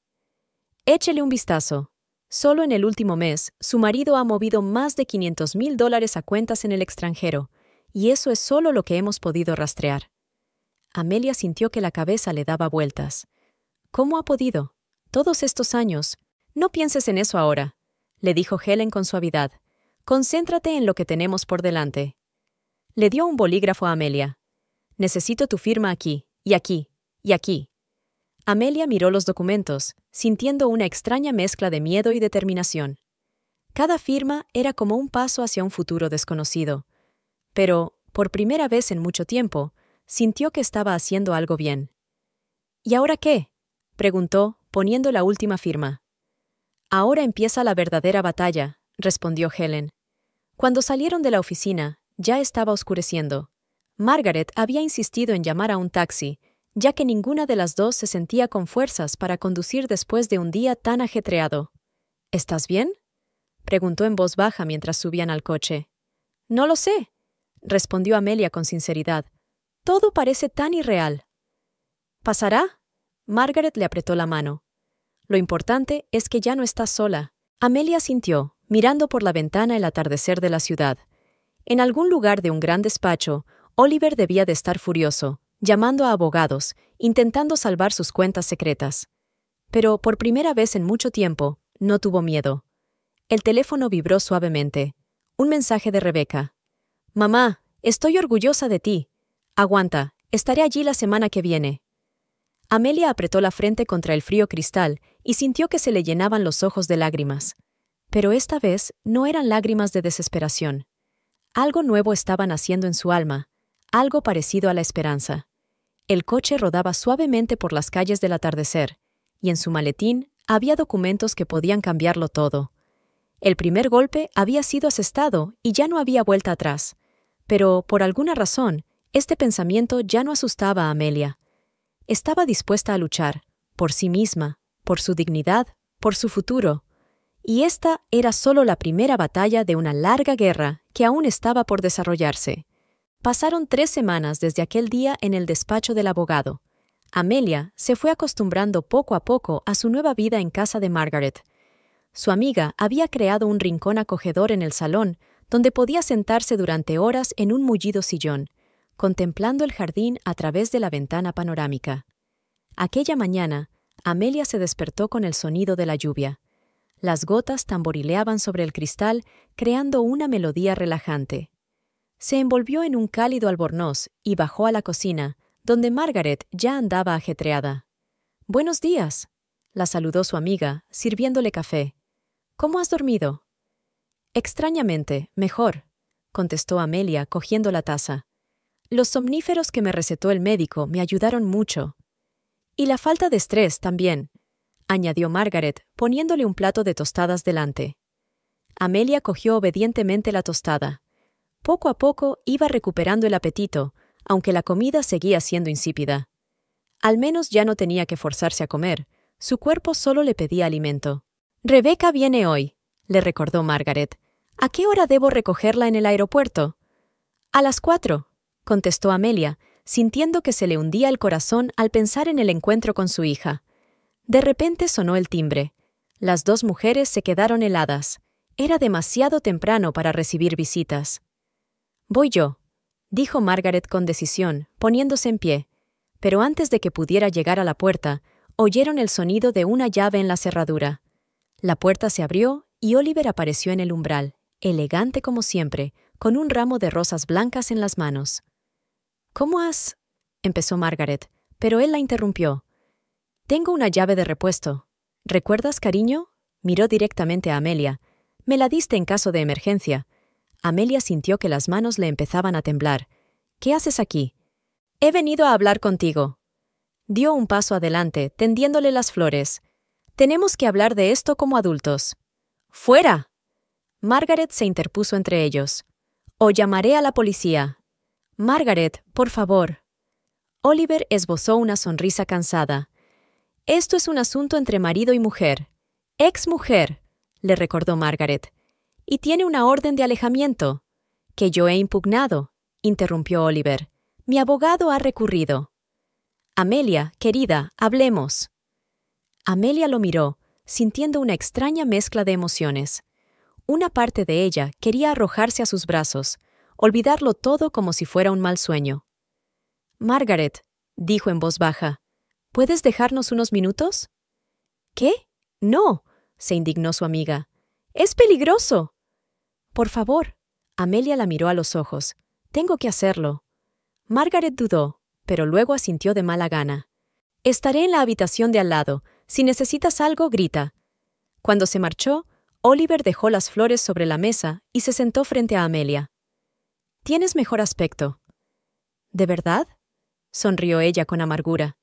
«Échele un vistazo. Solo en el último mes, su marido ha movido más de $500,000 a cuentas en el extranjero, y eso es solo lo que hemos podido rastrear». Amelia sintió que la cabeza le daba vueltas. «¿Cómo ha podido? Todos estos años. No pienses en eso ahora», le dijo Helen con suavidad. «Concéntrate en lo que tenemos por delante». Le dio un bolígrafo a Amelia. «Necesito tu firma aquí, y aquí, y aquí». Amelia miró los documentos, sintiendo una extraña mezcla de miedo y determinación. Cada firma era como un paso hacia un futuro desconocido. Pero, por primera vez en mucho tiempo, sintió que estaba haciendo algo bien. «¿Y ahora qué?», preguntó, poniendo la última firma. «Ahora empieza la verdadera batalla», respondió Helen. Cuando salieron de la oficina, ya estaba oscureciendo. Margaret había insistido en llamar a un taxi, ya que ninguna de las dos se sentía con fuerzas para conducir después de un día tan ajetreado. «¿Estás bien?», preguntó en voz baja mientras subían al coche. «No lo sé», respondió Amelia con sinceridad. «Todo parece tan irreal». «¿Pasará?». Margaret le apretó la mano. «Lo importante es que ya no estás sola». Amelia sintió, mirando por la ventana el atardecer de la ciudad. En algún lugar de un gran despacho, Oliver debía de estar furioso, llamando a abogados, intentando salvar sus cuentas secretas. Pero, por primera vez en mucho tiempo, no tuvo miedo. El teléfono vibró suavemente. Un mensaje de Rebecca. «Mamá, estoy orgullosa de ti. Aguanta, estaré allí la semana que viene». Amelia apretó la frente contra el frío cristal y sintió que se le llenaban los ojos de lágrimas. Pero esta vez no eran lágrimas de desesperación. Algo nuevo estaba naciendo en su alma, algo parecido a la esperanza. El coche rodaba suavemente por las calles del atardecer, y en su maletín había documentos que podían cambiarlo todo. El primer golpe había sido asestado y ya no había vuelta atrás. Pero, por alguna razón, este pensamiento ya no asustaba a Amelia. Estaba dispuesta a luchar, por sí misma, por su dignidad, por su futuro. Y esta era solo la primera batalla de una larga guerra que aún estaba por desarrollarse. Pasaron 3 semanas desde aquel día en el despacho del abogado. Amelia se fue acostumbrando poco a poco a su nueva vida en casa de Margaret. Su amiga había creado un rincón acogedor en el salón, donde podía sentarse durante horas en un mullido sillón, contemplando el jardín a través de la ventana panorámica. Aquella mañana, Amelia se despertó con el sonido de la lluvia. Las gotas tamborileaban sobre el cristal, creando una melodía relajante. Se envolvió en un cálido albornoz y bajó a la cocina, donde Margaret ya andaba ajetreada. «Buenos días», la saludó su amiga, sirviéndole café. «¿Cómo has dormido?» «Extrañamente, mejor», contestó Amelia, cogiendo la taza. «Los somníferos que me recetó el médico me ayudaron mucho». «Y la falta de estrés también», añadió Margaret, poniéndole un plato de tostadas delante. Amelia cogió obedientemente la tostada. Poco a poco iba recuperando el apetito, aunque la comida seguía siendo insípida. Al menos ya no tenía que forzarse a comer, su cuerpo solo le pedía alimento. «Rebecca viene hoy», le recordó Margaret. «¿A qué hora debo recogerla en el aeropuerto?» «A las 4», contestó Amelia, sintiendo que se le hundía el corazón al pensar en el encuentro con su hija. De repente sonó el timbre. Las dos mujeres se quedaron heladas. Era demasiado temprano para recibir visitas. «Voy yo», dijo Margaret con decisión, poniéndose en pie. Pero antes de que pudiera llegar a la puerta, oyeron el sonido de una llave en la cerradura. La puerta se abrió y Oliver apareció en el umbral, elegante como siempre, con un ramo de rosas blancas en las manos. «¿Cómo has...?» empezó Margaret, pero él la interrumpió. «Tengo una llave de repuesto. ¿Recuerdas, cariño?», miró directamente a Amelia. «Me la diste en caso de emergencia». Amelia sintió que las manos le empezaban a temblar. «¿Qué haces aquí?» «He venido a hablar contigo». Dio un paso adelante, tendiéndole las flores. «Tenemos que hablar de esto como adultos». «¡Fuera!». Margaret se interpuso entre ellos. «O llamaré a la policía». «Margaret, por favor». Oliver esbozó una sonrisa cansada. «Esto es un asunto entre marido y mujer». «Ex-mujer», le recordó Margaret. «Y tiene una orden de alejamiento». «Que yo he impugnado», interrumpió Oliver. «Mi abogado ha recurrido». «Amelia, querida, hablemos». Amelia lo miró, sintiendo una extraña mezcla de emociones. Una parte de ella quería arrojarse a sus brazos, olvidarlo todo como si fuera un mal sueño. «Margaret», dijo en voz baja, «¿puedes dejarnos unos minutos?» «¿Qué? No», se indignó su amiga. «Es peligroso». «Por favor». Amelia la miró a los ojos. «Tengo que hacerlo». Margaret dudó, pero luego asintió de mala gana. «Estaré en la habitación de al lado. Si necesitas algo, grita». Cuando se marchó, Oliver dejó las flores sobre la mesa y se sentó frente a Amelia. «Tienes mejor aspecto». «¿De verdad?», sonrió ella con amargura.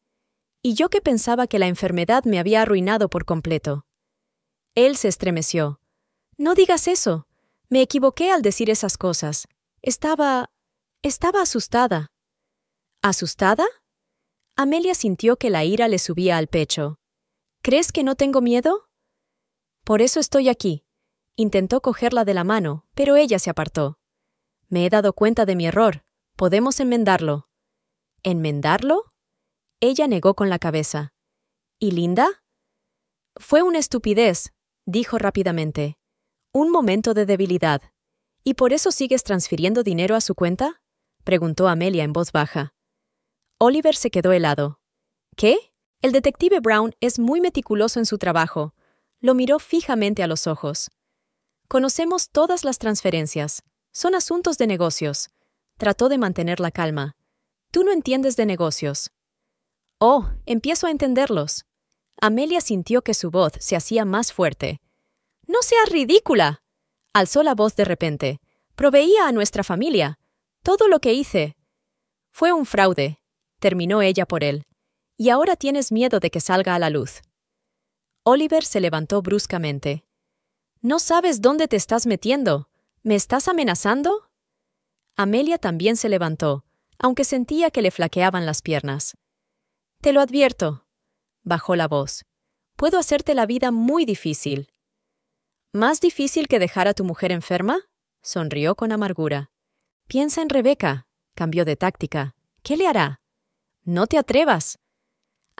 «Y yo que pensaba que la enfermedad me había arruinado por completo». Él se estremeció. «No digas eso. Me equivoqué al decir esas cosas. Estaba asustada». «¿Asustada?». Amelia sintió que la ira le subía al pecho. «¿Crees que no tengo miedo?». «Por eso estoy aquí». Intentó cogerla de la mano, pero ella se apartó. «Me he dado cuenta de mi error. Podemos enmendarlo». «¿Enmendarlo?». Ella negó con la cabeza. «¿Y Linda?». «Fue una estupidez», dijo rápidamente. «Un momento de debilidad». «¿Y por eso sigues transfiriendo dinero a su cuenta?», preguntó Amelia en voz baja. Oliver se quedó helado. «¿Qué?». El detective Brown es muy meticuloso en su trabajo. Lo miró fijamente a los ojos. «Conocemos todas las transferencias. Son asuntos de negocios». Trató de mantener la calma. «Tú no entiendes de negocios». «Oh, empiezo a entenderlos». Amelia sintió que su voz se hacía más fuerte. «¡No seas ridícula!». Alzó la voz de repente. «Proveía a nuestra familia. Todo lo que hice». «Fue un fraude», terminó ella por él. «Y ahora tienes miedo de que salga a la luz». Oliver se levantó bruscamente. «No sabes dónde te estás metiendo. ¿Me estás amenazando?». Amelia también se levantó, aunque sentía que le flaqueaban las piernas. «Te lo advierto», bajó la voz. «Puedo hacerte la vida muy difícil». «¿Más difícil que dejar a tu mujer enferma?», sonrió con amargura. «Piensa en Rebecca», cambió de táctica. «¿Qué le hará?». «No te atrevas».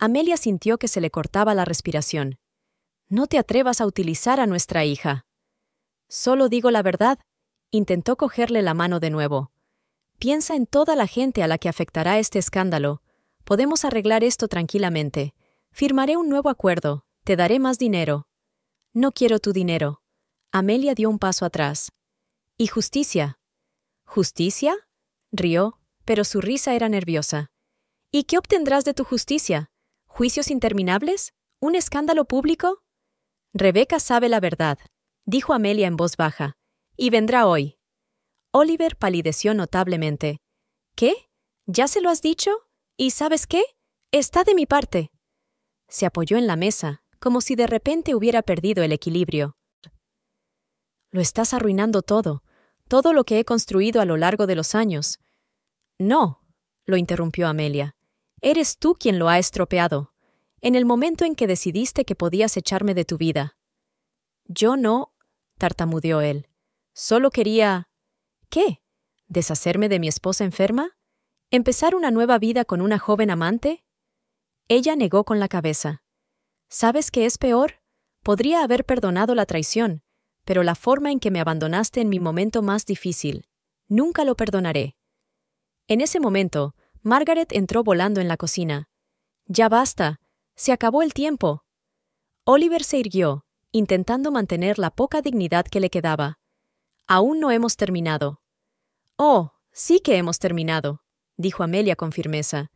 Amelia sintió que se le cortaba la respiración. «No te atrevas a utilizar a nuestra hija». «Solo digo la verdad», intentó cogerle la mano de nuevo. «Piensa en toda la gente a la que afectará este escándalo. Podemos arreglar esto tranquilamente. Firmaré un nuevo acuerdo. Te daré más dinero». «No quiero tu dinero». Amelia dio un paso atrás. «¿Y justicia?» «¿Justicia?», rió, pero su risa era nerviosa. «¿Y qué obtendrás de tu justicia? ¿Juicios interminables? ¿Un escándalo público?» «Rebeca sabe la verdad», dijo Amelia en voz baja, «y vendrá hoy». Oliver palideció notablemente. «¿Qué? ¿Ya se lo has dicho? ¿Y sabes qué? Está de mi parte». Se apoyó en la mesa, como si de repente hubiera perdido el equilibrio. «Lo estás arruinando todo lo que he construido a lo largo de los años». «No», lo interrumpió Amelia. «Eres tú quien lo ha estropeado, en el momento en que decidiste que podías echarme de tu vida». «Yo no», tartamudeó él. «Solo quería…» «¿Qué? ¿Deshacerme de mi esposa enferma? ¿Empezar una nueva vida con una joven amante?» Ella negó con la cabeza. «¿Sabes qué es peor? Podría haber perdonado la traición, pero la forma en que me abandonaste en mi momento más difícil, nunca lo perdonaré». En ese momento, Margaret entró volando en la cocina. «Ya basta, se acabó el tiempo». Oliver se irguió, intentando mantener la poca dignidad que le quedaba. «Aún no hemos terminado». «Oh, sí que hemos terminado», dijo Amelia con firmeza.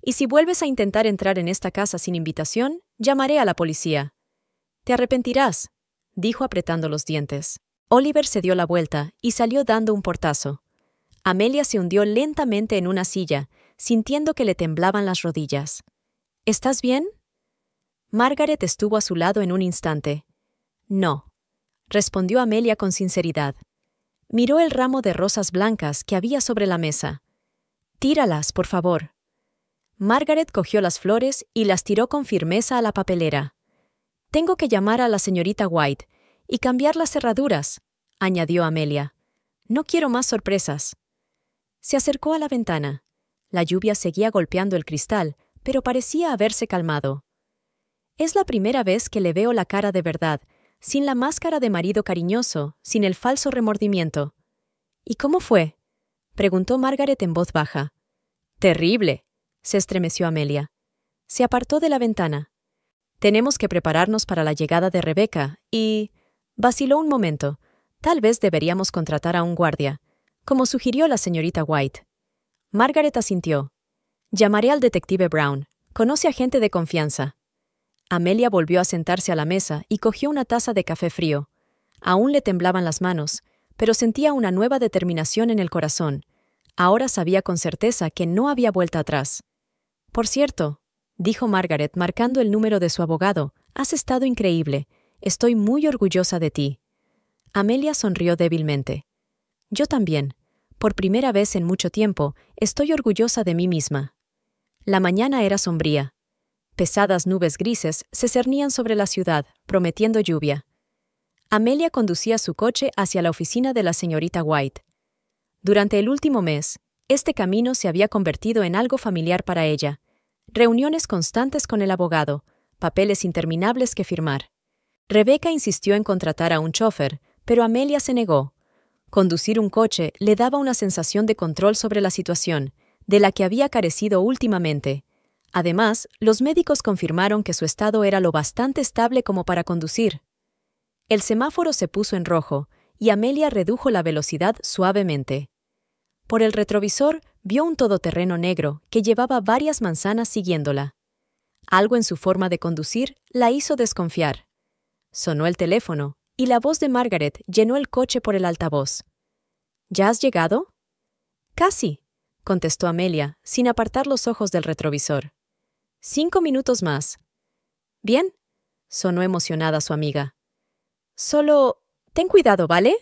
«Y si vuelves a intentar entrar en esta casa sin invitación, llamaré a la policía». «Te arrepentirás», dijo apretando los dientes. Oliver se dio la vuelta y salió dando un portazo. Amelia se hundió lentamente en una silla, sintiendo que le temblaban las rodillas. «¿Estás bien?» Margaret estuvo a su lado en un instante. «No», respondió Amelia con sinceridad. Miró el ramo de rosas blancas que había sobre la mesa. «Tíralas, por favor». Margaret cogió las flores y las tiró con firmeza a la papelera. «Tengo que llamar a la señorita White y cambiar las cerraduras», añadió Amelia. «No quiero más sorpresas». Se acercó a la ventana. La lluvia seguía golpeando el cristal, pero parecía haberse calmado. «Es la primera vez que le veo la cara de verdad, sin la máscara de marido cariñoso, sin el falso remordimiento». «¿Y cómo fue?», preguntó Margaret en voz baja. «Terrible», se estremeció Amelia. Se apartó de la ventana. «Tenemos que prepararnos para la llegada de Rebeca y…» Vaciló un momento. «Tal vez deberíamos contratar a un guardia, como sugirió la señorita White». Margaret asintió. «Llamaré al detective Brown. Conoce a gente de confianza». Amelia volvió a sentarse a la mesa y cogió una taza de café frío. Aún le temblaban las manos, pero sentía una nueva determinación en el corazón. Ahora sabía con certeza que no había vuelta atrás. «Por cierto», dijo Margaret marcando el número de su abogado, «has estado increíble. Estoy muy orgullosa de ti». Amelia sonrió débilmente. «Yo también. Por primera vez en mucho tiempo, estoy orgullosa de mí misma». La mañana era sombría. Pesadas nubes grises se cernían sobre la ciudad, prometiendo lluvia. Amelia conducía su coche hacia la oficina de la señorita White. Durante el último mes, este camino se había convertido en algo familiar para ella. Reuniones constantes con el abogado, papeles interminables que firmar. Rebeca insistió en contratar a un chofer, pero Amelia se negó. Conducir un coche le daba una sensación de control sobre la situación, de la que había carecido últimamente. Además, los médicos confirmaron que su estado era lo bastante estable como para conducir. El semáforo se puso en rojo, y Amelia redujo la velocidad suavemente. Por el retrovisor vio un todoterreno negro que llevaba varias manzanas siguiéndola. Algo en su forma de conducir la hizo desconfiar. Sonó el teléfono, y la voz de Margaret llenó el coche por el altavoz. «¿Ya has llegado?» «Casi», contestó Amelia, sin apartar los ojos del retrovisor. 5 minutos más. «Bien», sonó emocionada su amiga. «Solo… ten cuidado, ¿vale?»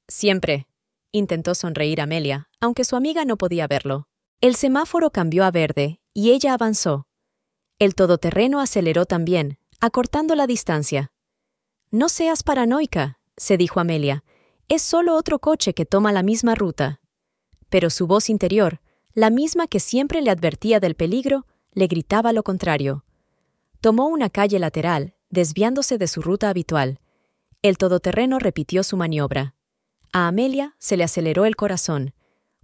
«Siempre», intentó sonreír Amelia, aunque su amiga no podía verlo. El semáforo cambió a verde, y ella avanzó. El todoterreno aceleró también, acortando la distancia. «No seas paranoica», se dijo Amelia. «Es solo otro coche que toma la misma ruta». Pero su voz interior, la misma que siempre le advertía del peligro, le gritaba lo contrario. Tomó una calle lateral, desviándose de su ruta habitual. El todoterreno repitió su maniobra. A Amelia se le aceleró el corazón.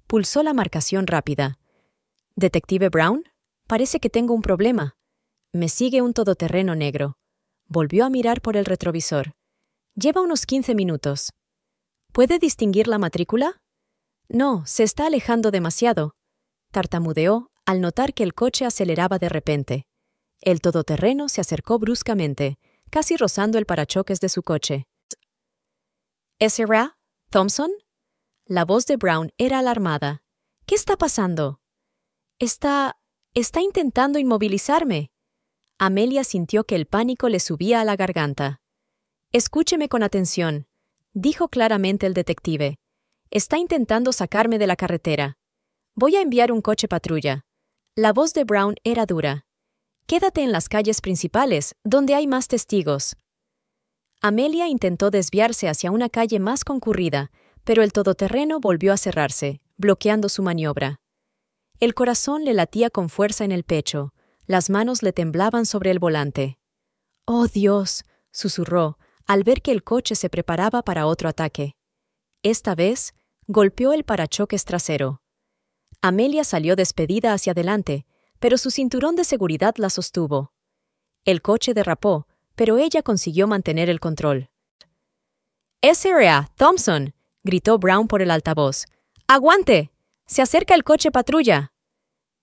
Pulsó la marcación rápida. «¿Detective Brown? Parece que tengo un problema. Me sigue un todoterreno negro». Volvió a mirar por el retrovisor. «Lleva unos 15 minutos. ¿Puede distinguir la matrícula?» «No, se está alejando demasiado», tartamudeó al notar que el coche aceleraba de repente. El todoterreno se acercó bruscamente, casi rozando el parachoques de su coche. «¿Ezra? ¿Thompson?» La voz de Brown era alarmada. «¿Qué está pasando?» Está intentando inmovilizarme». Amelia sintió que el pánico le subía a la garganta. «Escúcheme con atención», dijo claramente el detective. «Está intentando sacarme de la carretera. Voy a enviar un coche patrulla». La voz de Brown era dura. «Quédate en las calles principales, donde hay más testigos». Amelia intentó desviarse hacia una calle más concurrida, pero el todoterreno volvió a cerrarse, bloqueando su maniobra. El corazón le latía con fuerza en el pecho, las manos le temblaban sobre el volante. «¡Oh, Dios!», susurró, al ver que el coche se preparaba para otro ataque. Esta vez, golpeó el parachoques trasero. Amelia salió despedida hacia adelante, pero su cinturón de seguridad la sostuvo. El coche derrapó, pero ella consiguió mantener el control. «¡SRA, Thompson!», gritó Brown por el altavoz. «¡Aguante! ¡Se acerca el coche patrulla!».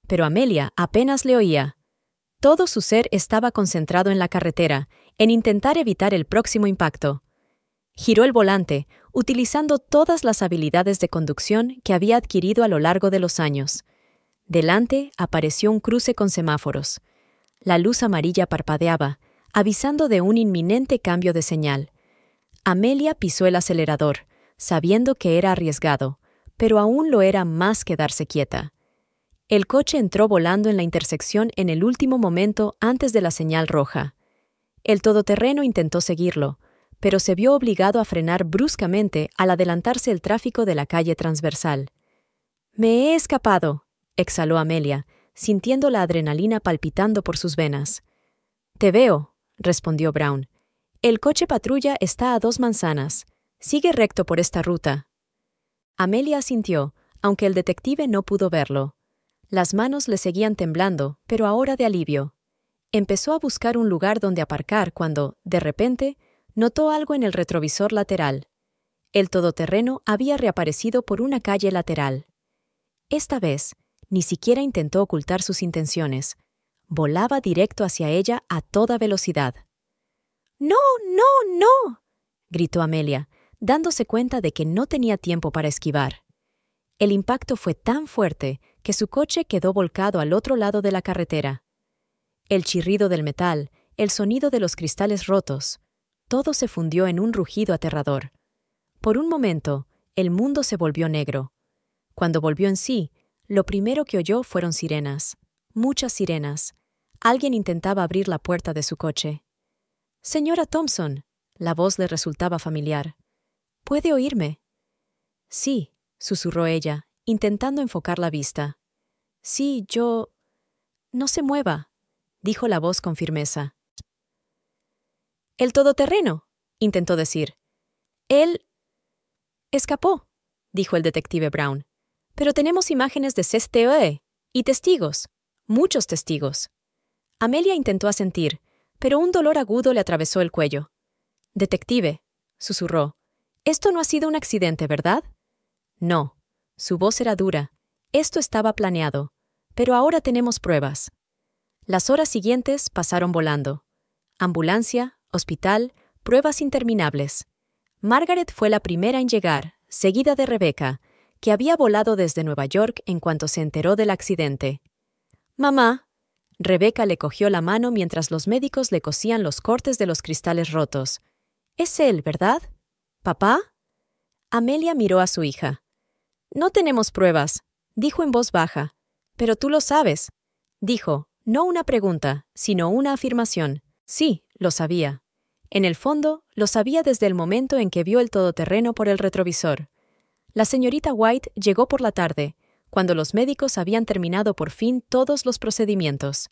Pero Amelia apenas le oía. Todo su ser estaba concentrado en la carretera, en intentar evitar el próximo impacto. Giró el volante, utilizando todas las habilidades de conducción que había adquirido a lo largo de los años. Delante apareció un cruce con semáforos. La luz amarilla parpadeaba, avisando de un inminente cambio de señal. Amelia pisó el acelerador, sabiendo que era arriesgado, pero aún lo era más quedarse quieta. El coche entró volando en la intersección en el último momento antes de la señal roja. El todoterreno intentó seguirlo, pero se vio obligado a frenar bruscamente al adelantarse el tráfico de la calle transversal. «Me he escapado», exhaló Amelia, sintiendo la adrenalina palpitando por sus venas. «Te veo», respondió Brown. «El coche patrulla está a 2 manzanas. Sigue recto por esta ruta». Amelia asintió, aunque el detective no pudo verlo. Las manos le seguían temblando, pero ahora de alivio. Empezó a buscar un lugar donde aparcar cuando, de repente, notó algo en el retrovisor lateral. El todoterreno había reaparecido por una calle lateral. Esta vez, ni siquiera intentó ocultar sus intenciones. Volaba directo hacia ella a toda velocidad. «¡No, no, no!», gritó Amelia, dándose cuenta de que no tenía tiempo para esquivar. El impacto fue tan fuerte que su coche quedó volcado al otro lado de la carretera. El chirrido del metal, el sonido de los cristales rotos, todo se fundió en un rugido aterrador. Por un momento, el mundo se volvió negro. Cuando volvió en sí, lo primero que oyó fueron sirenas. Muchas sirenas. Alguien intentaba abrir la puerta de su coche. «Señora Thompson», la voz le resultaba familiar. «¿Puede oírme?» «Sí», susurró ella, intentando enfocar la vista. «Sí, yo...». «No se mueva», dijo la voz con firmeza. «El todoterreno», intentó decir. «Él...». «Escapó», dijo el detective Brown. «Pero tenemos imágenes de CCTV y testigos, muchos testigos». Amelia intentó asentir, pero un dolor agudo le atravesó el cuello. «Detective», susurró, «esto no ha sido un accidente, ¿verdad?» «No». Su voz era dura. «Esto estaba planeado. Pero ahora tenemos pruebas». Las horas siguientes pasaron volando. Ambulancia, hospital, pruebas interminables. Margaret fue la primera en llegar, seguida de Rebecca, que había volado desde Nueva York en cuanto se enteró del accidente. «Mamá». Rebecca le cogió la mano mientras los médicos le cosían los cortes de los cristales rotos. «Es él, ¿verdad? ¿Papá?» Amelia miró a su hija. «No tenemos pruebas», dijo en voz baja. «Pero tú lo sabes», dijo, no una pregunta, sino una afirmación. Sí, lo sabía. En el fondo, lo sabía desde el momento en que vio el todoterreno por el retrovisor. La señorita White llegó por la tarde, cuando los médicos habían terminado por fin todos los procedimientos.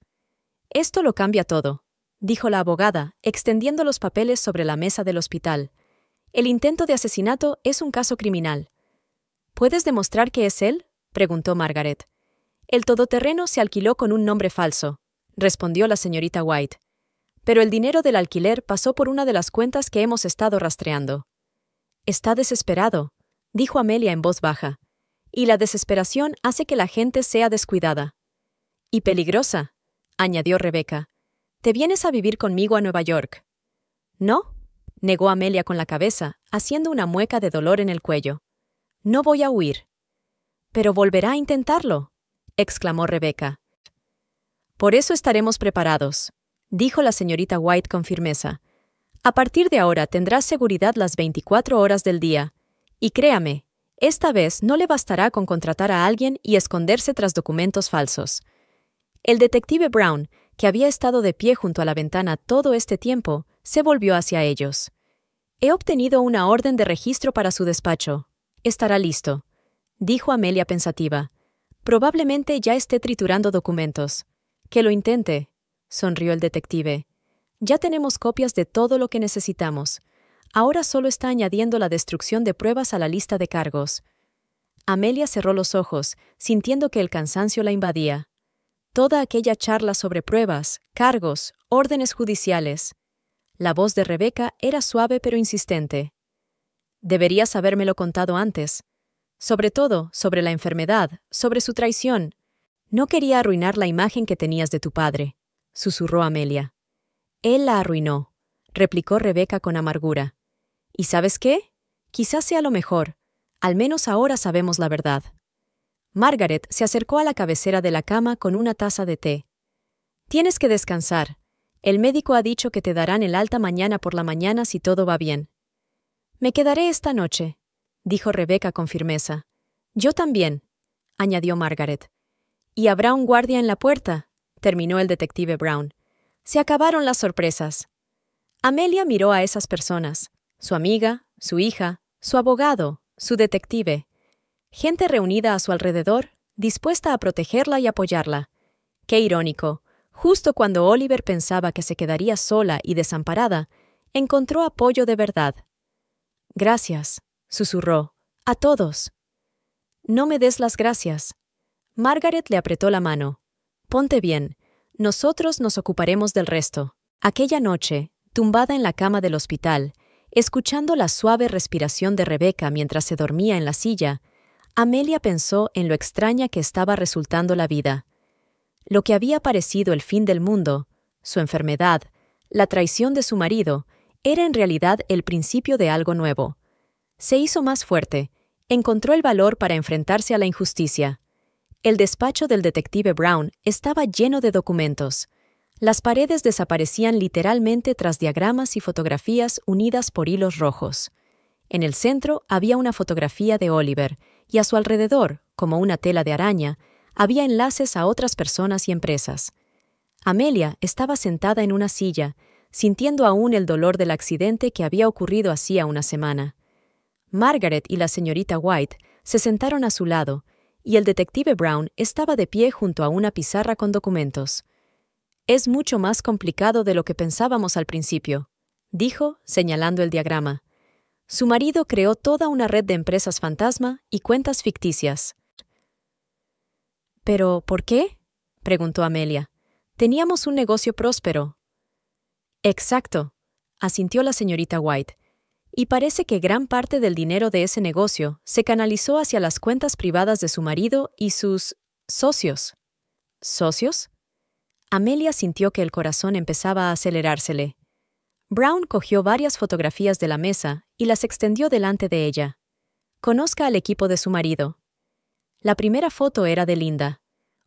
Esto lo cambia todo, dijo la abogada, extendiendo los papeles sobre la mesa del hospital. El intento de asesinato es un caso criminal. ¿Puedes demostrar que es él?, preguntó Margaret. El todoterreno se alquiló con un nombre falso, respondió la señorita White. Pero el dinero del alquiler pasó por una de las cuentas que hemos estado rastreando. Está desesperado, dijo Amelia en voz baja, y la desesperación hace que la gente sea descuidada. Y peligrosa, añadió Rebecca. ¿Te vienes a vivir conmigo a Nueva York? No, negó Amelia con la cabeza, haciendo una mueca de dolor en el cuello. No voy a huir. Pero volverá a intentarlo, exclamó Rebecca. Por eso estaremos preparados, dijo la señorita White con firmeza. A partir de ahora tendrás seguridad las 24 horas del día. Y créame, esta vez no le bastará con contratar a alguien y esconderse tras documentos falsos. El detective Brown, que había estado de pie junto a la ventana todo este tiempo, se volvió hacia ellos. He obtenido una orden de registro para su despacho. Estará listo, dijo Amelia pensativa. Probablemente ya esté triturando documentos. Que lo intente, sonrió el detective. Ya tenemos copias de todo lo que necesitamos. Ahora solo está añadiendo la destrucción de pruebas a la lista de cargos. Amelia cerró los ojos, sintiendo que el cansancio la invadía. Toda aquella charla sobre pruebas, cargos, órdenes judiciales. La voz de Rebecca era suave pero insistente. Deberías habérmelo contado antes. Sobre todo, sobre la enfermedad, sobre su traición. No quería arruinar la imagen que tenías de tu padre, susurró Amelia. Él la arruinó, replicó Rebecca con amargura. ¿Y sabes qué? Quizás sea lo mejor. Al menos ahora sabemos la verdad. Margaret se acercó a la cabecera de la cama con una taza de té. Tienes que descansar. El médico ha dicho que te darán el alta mañana por la mañana si todo va bien. Me quedaré esta noche, dijo Rebecca con firmeza. Yo también, añadió Margaret. Y habrá un guardia en la puerta, terminó el detective Brown. Se acabaron las sorpresas. Amelia miró a esas personas, su amiga, su hija, su abogado, su detective. Gente reunida a su alrededor, dispuesta a protegerla y apoyarla. Qué irónico, justo cuando Oliver pensaba que se quedaría sola y desamparada, encontró apoyo de verdad. Gracias, susurró, a todos. No me des las gracias. Margaret le apretó la mano. Ponte bien, nosotros nos ocuparemos del resto. Aquella noche, tumbada en la cama del hospital, escuchando la suave respiración de Rebecca mientras se dormía en la silla, Amelia pensó en lo extraña que estaba resultando la vida. Lo que había parecido el fin del mundo, su enfermedad, la traición de su marido, era en realidad el principio de algo nuevo. Se hizo más fuerte, encontró el valor para enfrentarse a la injusticia. El despacho del detective Brown estaba lleno de documentos. Las paredes desaparecían literalmente tras diagramas y fotografías unidas por hilos rojos. En el centro había una fotografía de Oliver, y a su alrededor, como una tela de araña, había enlaces a otras personas y empresas. Amelia estaba sentada en una silla, sintiendo aún el dolor del accidente que había ocurrido hacía una semana. Margaret y la señorita White se sentaron a su lado, y el detective Brown estaba de pie junto a una pizarra con documentos. «Es mucho más complicado de lo que pensábamos al principio», dijo, señalando el diagrama. Su marido creó toda una red de empresas fantasma y cuentas ficticias. «¿Pero por qué?», preguntó Amelia. «Teníamos un negocio próspero». «Exacto», asintió la señorita White. «Y parece que gran parte del dinero de ese negocio se canalizó hacia las cuentas privadas de su marido y sus socios». ¿Socios? Amelia sintió que el corazón empezaba a acelerársele. Brown cogió varias fotografías de la mesa y las extendió delante de ella. «Conozca al equipo de su marido». La primera foto era de Linda,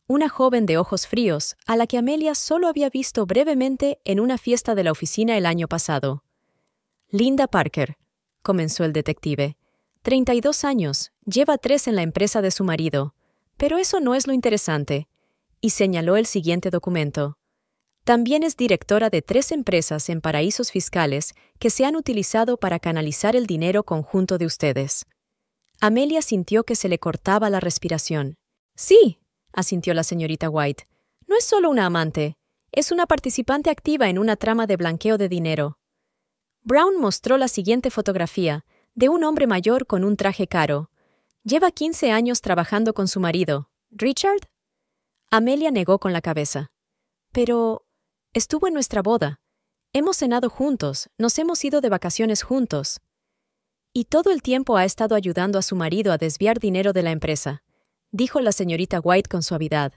una joven de ojos fríos a la que Amelia solo había visto brevemente en una fiesta de la oficina el año pasado. «Linda Parker», comenzó el detective. 32 años, lleva 3 en la empresa de su marido. Pero eso no es lo interesante. Y señaló el siguiente documento. También es directora de 3 empresas en paraísos fiscales que se han utilizado para canalizar el dinero conjunto de ustedes. Amelia sintió que se le cortaba la respiración. «Sí», asintió la señorita White. «No es solo una amante. Es una participante activa en una trama de blanqueo de dinero. Brown mostró la siguiente fotografía, de un hombre mayor con un traje caro. Lleva 15 años trabajando con su marido, ¿Richard? Amelia negó con la cabeza. Pero estuvo en nuestra boda. Hemos cenado juntos, nos hemos ido de vacaciones juntos. Y todo el tiempo ha estado ayudando a su marido a desviar dinero de la empresa, dijo la señorita White con suavidad.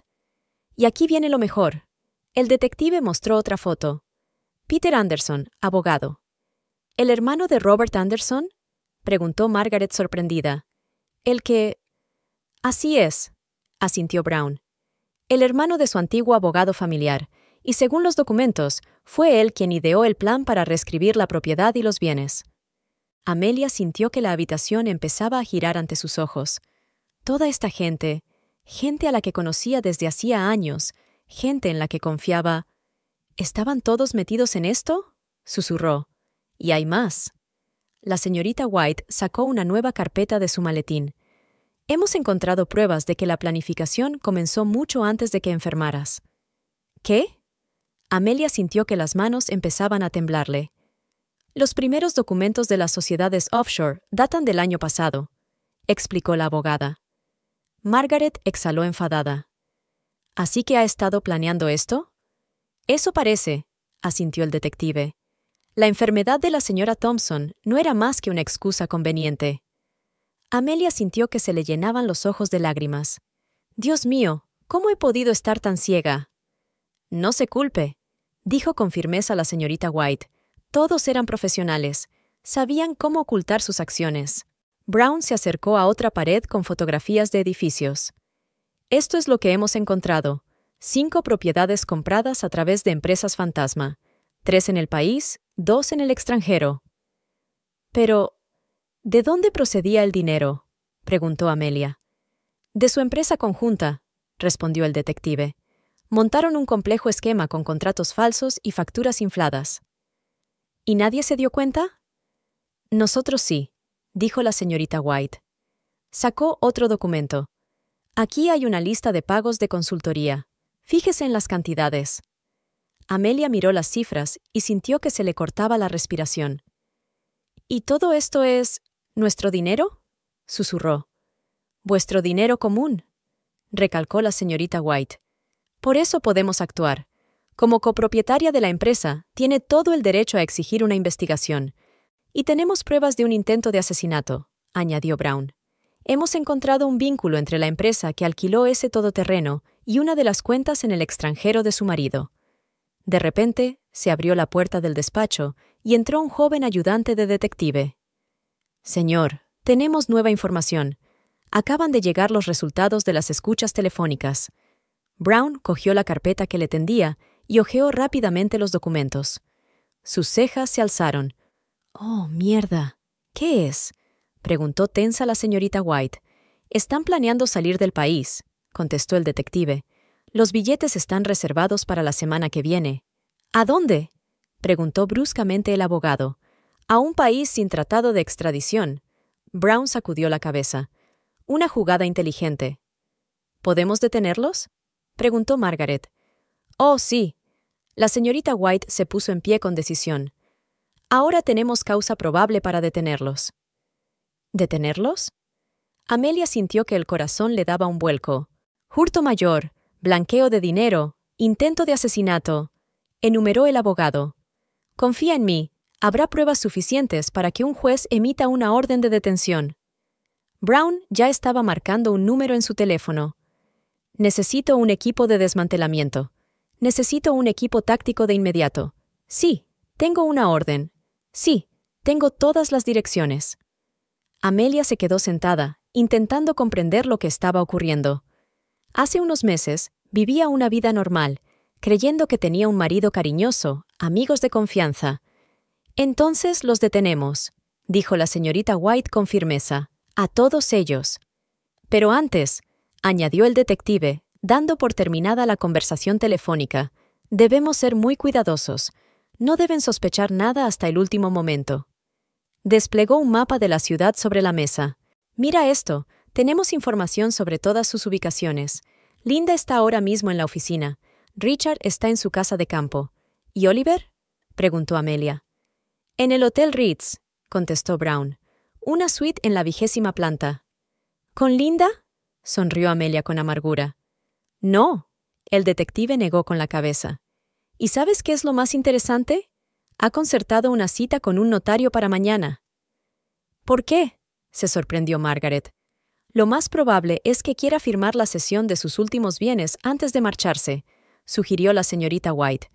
Y aquí viene lo mejor. El detective mostró otra foto. Peter Anderson, abogado. ¿El hermano de Robert Anderson? Preguntó Margaret sorprendida. ¿El que...? Así es, asintió Brown. El hermano de su antiguo abogado familiar, y según los documentos, fue él quien ideó el plan para reescribir la propiedad y los bienes. Amelia sintió que la habitación empezaba a girar ante sus ojos. Toda esta gente a la que conocía desde hacía años, gente en la que confiaba. ¿Estaban todos metidos en esto?, susurró. Y hay más. La señorita White sacó una nueva carpeta de su maletín. Hemos encontrado pruebas de que la planificación comenzó mucho antes de que enfermaras. ¿Qué? Amelia sintió que las manos empezaban a temblarle. Los primeros documentos de las sociedades offshore datan del año pasado, explicó la abogada. Margaret exhaló enfadada. ¿Así que ha estado planeando esto? Eso parece, asintió el detective. La enfermedad de la señora Thompson no era más que una excusa conveniente. Amelia sintió que se le llenaban los ojos de lágrimas. Dios mío, ¿cómo he podido estar tan ciega? No se culpe, dijo con firmeza la señorita White. Todos eran profesionales. Sabían cómo ocultar sus acciones. Brown se acercó a otra pared con fotografías de edificios. Esto es lo que hemos encontrado. 5 propiedades compradas a través de empresas fantasma. 3 en el país, 2 en el extranjero. Pero, ¿de dónde procedía el dinero?, preguntó Amelia. De su empresa conjunta, respondió el detective. Montaron un complejo esquema con contratos falsos y facturas infladas. ¿Y nadie se dio cuenta? Nosotros sí, dijo la señorita White. Sacó otro documento. Aquí hay una lista de pagos de consultoría. Fíjese en las cantidades. Amelia miró las cifras y sintió que se le cortaba la respiración. ¿Y todo esto es nuestro dinero?, susurró. Vuestro dinero común, recalcó la señorita White. Por eso podemos actuar. Como copropietaria de la empresa, tiene todo el derecho a exigir una investigación. Y tenemos pruebas de un intento de asesinato, añadió Brown. Hemos encontrado un vínculo entre la empresa que alquiló ese todoterreno y una de las cuentas en el extranjero de su marido. De repente, se abrió la puerta del despacho y entró un joven ayudante de detective. Señor, tenemos nueva información. Acaban de llegar los resultados de las escuchas telefónicas. Brown cogió la carpeta que le tendía y hojeó rápidamente los documentos. Sus cejas se alzaron. «Oh, mierda. ¿Qué es?», preguntó tensa la señorita White. «Están planeando salir del país», contestó el detective. «Los billetes están reservados para la semana que viene». «¿A dónde?», preguntó bruscamente el abogado. «A un país sin tratado de extradición». Brown sacudió la cabeza. «Una jugada inteligente». «¿Podemos detenerlos?», preguntó Margaret. «Oh, sí». La señorita White se puso en pie con decisión. «Ahora tenemos causa probable para detenerlos». ¿Detenerlos? Amelia sintió que el corazón le daba un vuelco. «Hurto mayor, blanqueo de dinero, intento de asesinato», enumeró el abogado. «Confía en mí, habrá pruebas suficientes para que un juez emita una orden de detención». Brown ya estaba marcando un número en su teléfono. «Necesito un equipo de desmantelamiento. Necesito un equipo táctico de inmediato. Sí, tengo una orden. Sí, tengo todas las direcciones». Amelia se quedó sentada, intentando comprender lo que estaba ocurriendo. Hace unos meses, vivía una vida normal, creyendo que tenía un marido cariñoso, amigos de confianza. «Entonces los detenemos», dijo la señorita White con firmeza. «A todos ellos». «Pero antes», añadió el detective, dando por terminada la conversación telefónica, «debemos ser muy cuidadosos. No deben sospechar nada hasta el último momento». Desplegó un mapa de la ciudad sobre la mesa. «Mira esto, tenemos información sobre todas sus ubicaciones. Linda está ahora mismo en la oficina. Richard está en su casa de campo. ¿Y Oliver?, preguntó Amelia. En el Hotel Ritz, contestó Brown. Una suite en la 20ª planta. ¿Con Linda?, sonrió Amelia con amargura. No, el detective negó con la cabeza. ¿Y sabes qué es lo más interesante? Ha concertado una cita con un notario para mañana. ¿Por qué?, se sorprendió Margaret. Lo más probable es que quiera firmar la cesión de sus últimos bienes antes de marcharse, sugirió la señorita White.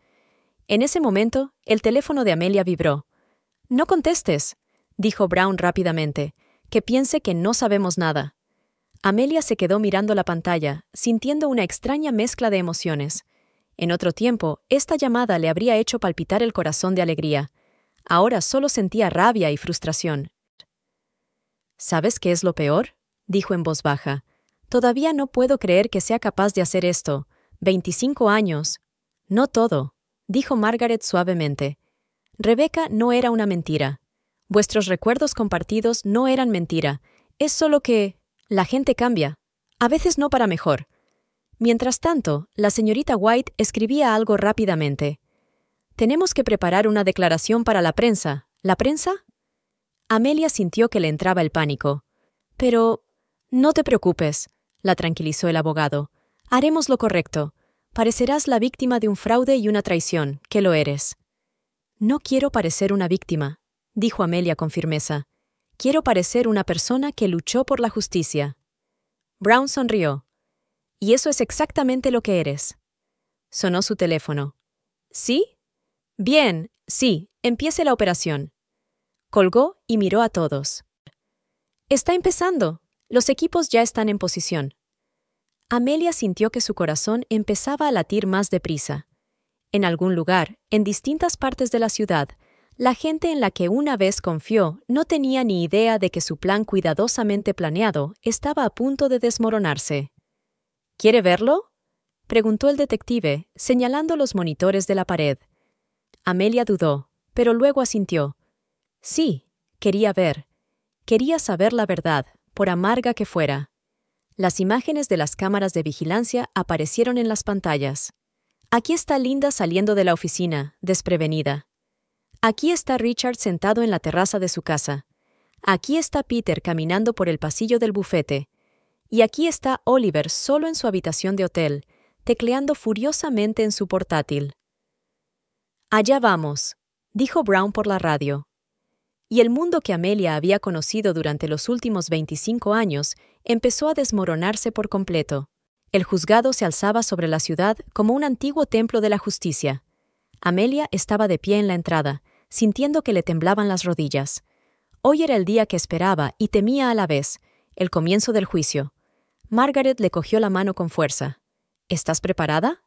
En ese momento, el teléfono de Amelia vibró. No contestes, dijo Brown rápidamente, que piense que no sabemos nada. Amelia se quedó mirando la pantalla, sintiendo una extraña mezcla de emociones. En otro tiempo, esta llamada le habría hecho palpitar el corazón de alegría. Ahora solo sentía rabia y frustración. ¿Sabes qué es lo peor?, dijo en voz baja. Todavía no puedo creer que sea capaz de hacer esto. 25 años. No todo, dijo Margaret suavemente. Rebecca no era una mentira. Vuestros recuerdos compartidos no eran mentira. Es solo que la gente cambia. A veces no para mejor. Mientras tanto, la señorita White escribía algo rápidamente. Tenemos que preparar una declaración para la prensa. ¿La prensa? Amelia sintió que le entraba el pánico. Pero no te preocupes, la tranquilizó el abogado. Haremos lo correcto. Parecerás la víctima de un fraude y una traición, que lo eres. No quiero parecer una víctima, dijo Amelia con firmeza. Quiero parecer una persona que luchó por la justicia. Brown sonrió. Y eso es exactamente lo que eres. Sonó su teléfono. ¿Sí? Bien, sí, empiece la operación. Colgó y miró a todos. Está empezando. Los equipos ya están en posición. Amelia sintió que su corazón empezaba a latir más deprisa. En algún lugar, en distintas partes de la ciudad, la gente en la que una vez confió no tenía ni idea de que su plan cuidadosamente planeado estaba a punto de desmoronarse. ¿Quiere verlo?, preguntó el detective, señalando los monitores de la pared. Amelia dudó, pero luego asintió. Sí, quería ver. Quería saber la verdad, por amarga que fuera. Las imágenes de las cámaras de vigilancia aparecieron en las pantallas. Aquí está Linda saliendo de la oficina, desprevenida. Aquí está Richard sentado en la terraza de su casa. Aquí está Peter caminando por el pasillo del bufete. Y aquí está Oliver solo en su habitación de hotel, tecleando furiosamente en su portátil. Allá vamos, dijo Brown por la radio. Y el mundo que Amelia había conocido durante los últimos 25 años empezó a desmoronarse por completo. El juzgado se alzaba sobre la ciudad como un antiguo templo de la justicia. Amelia estaba de pie en la entrada, sintiendo que le temblaban las rodillas. Hoy era el día que esperaba y temía a la vez, el comienzo del juicio. Margaret le cogió la mano con fuerza. ¿Estás preparada?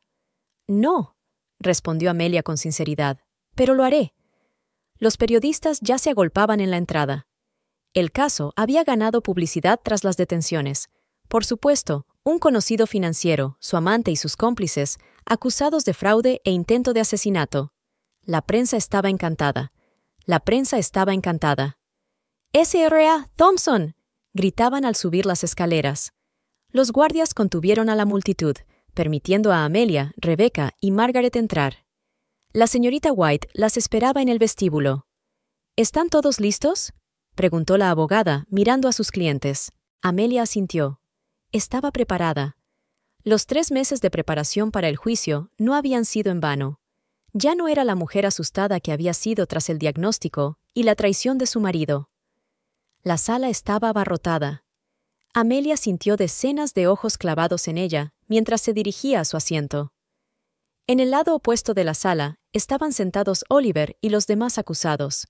No, respondió Amelia con sinceridad, pero lo haré. Los periodistas ya se agolpaban en la entrada. El caso había ganado publicidad tras las detenciones. Por supuesto, un conocido financiero, su amante y sus cómplices, acusados de fraude e intento de asesinato. La prensa estaba encantada. La prensa estaba encantada. «S.R.A. Thompson», gritaban al subir las escaleras. Los guardias contuvieron a la multitud, permitiendo a Amelia, Rebecca y Margaret entrar. La señorita White las esperaba en el vestíbulo. ¿Están todos listos?, preguntó la abogada, mirando a sus clientes. Amelia asintió. Estaba preparada. Los 3 meses de preparación para el juicio no habían sido en vano. Ya no era la mujer asustada que había sido tras el diagnóstico y la traición de su marido. La sala estaba abarrotada. Amelia sintió decenas de ojos clavados en ella mientras se dirigía a su asiento. En el lado opuesto de la sala estaban sentados Oliver y los demás acusados.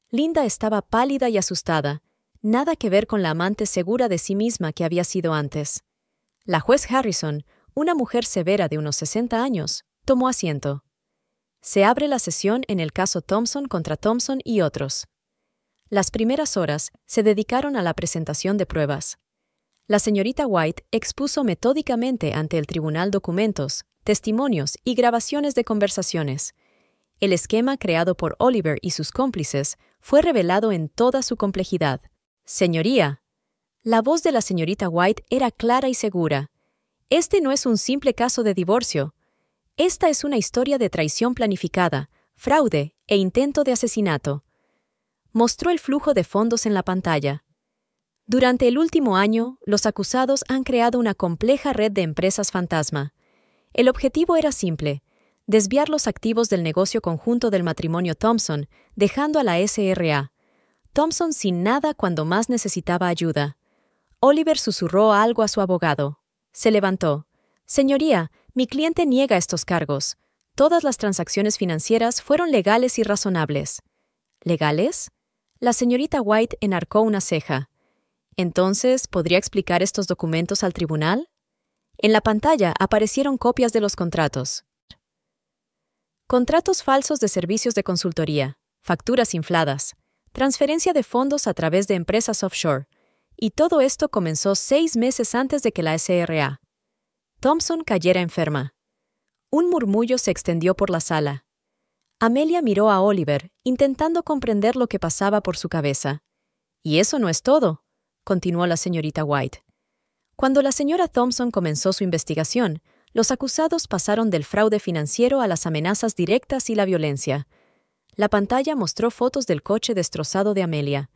Linda estaba pálida y asustada, nada que ver con la amante segura de sí misma que había sido antes. La juez Harrison, una mujer severa de unos 60 años, tomó asiento. Se abre la sesión en el caso Thompson contra Thompson y otros. Las primeras horas se dedicaron a la presentación de pruebas. La señorita White expuso metódicamente ante el tribunal documentos, testimonios y grabaciones de conversaciones. El esquema creado por Oliver y sus cómplices fue revelado en toda su complejidad. «Señoría». La voz de la señorita White era clara y segura. «Este no es un simple caso de divorcio. Esta es una historia de traición planificada, fraude e intento de asesinato. Mostró el flujo de fondos en la pantalla. Durante el último año, los acusados han creado una compleja red de empresas fantasma. El objetivo era simple: desviar los activos del negocio conjunto del matrimonio Thompson, dejando a la SRA. Thompson sin nada cuando más necesitaba ayuda. Oliver susurró algo a su abogado. Se levantó. «Señoría, mi cliente niega estos cargos. Todas las transacciones financieras fueron legales y razonables». ¿Legales? La señorita White enarcó una ceja. «Entonces, ¿podría explicar estos documentos al tribunal?» En la pantalla aparecieron copias de los contratos. Contratos falsos de servicios de consultoría, facturas infladas, transferencia de fondos a través de empresas offshore. Y todo esto comenzó 6 meses antes de que la SRA. Thompson cayera enferma. Un murmullo se extendió por la sala. Amelia miró a Oliver, intentando comprender lo que pasaba por su cabeza. «Y eso no es todo», continuó la señorita White. Cuando la señora Thompson comenzó su investigación, los acusados pasaron del fraude financiero a las amenazas directas y la violencia. La pantalla mostró fotos del coche destrozado de Amelia.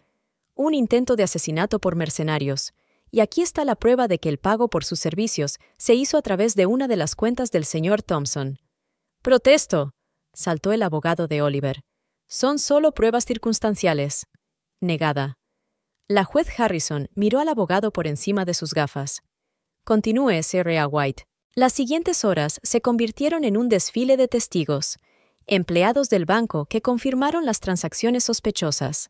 Un intento de asesinato por mercenarios. Y aquí está la prueba de que el pago por sus servicios se hizo a través de una de las cuentas del señor Thompson. «¡Protesto!», saltó el abogado de Oliver. «Son solo pruebas circunstanciales». Negada. La juez Harrison miró al abogado por encima de sus gafas. «Continúe, SRA White». Las siguientes horas se convirtieron en un desfile de testigos. Empleados del banco que confirmaron las transacciones sospechosas.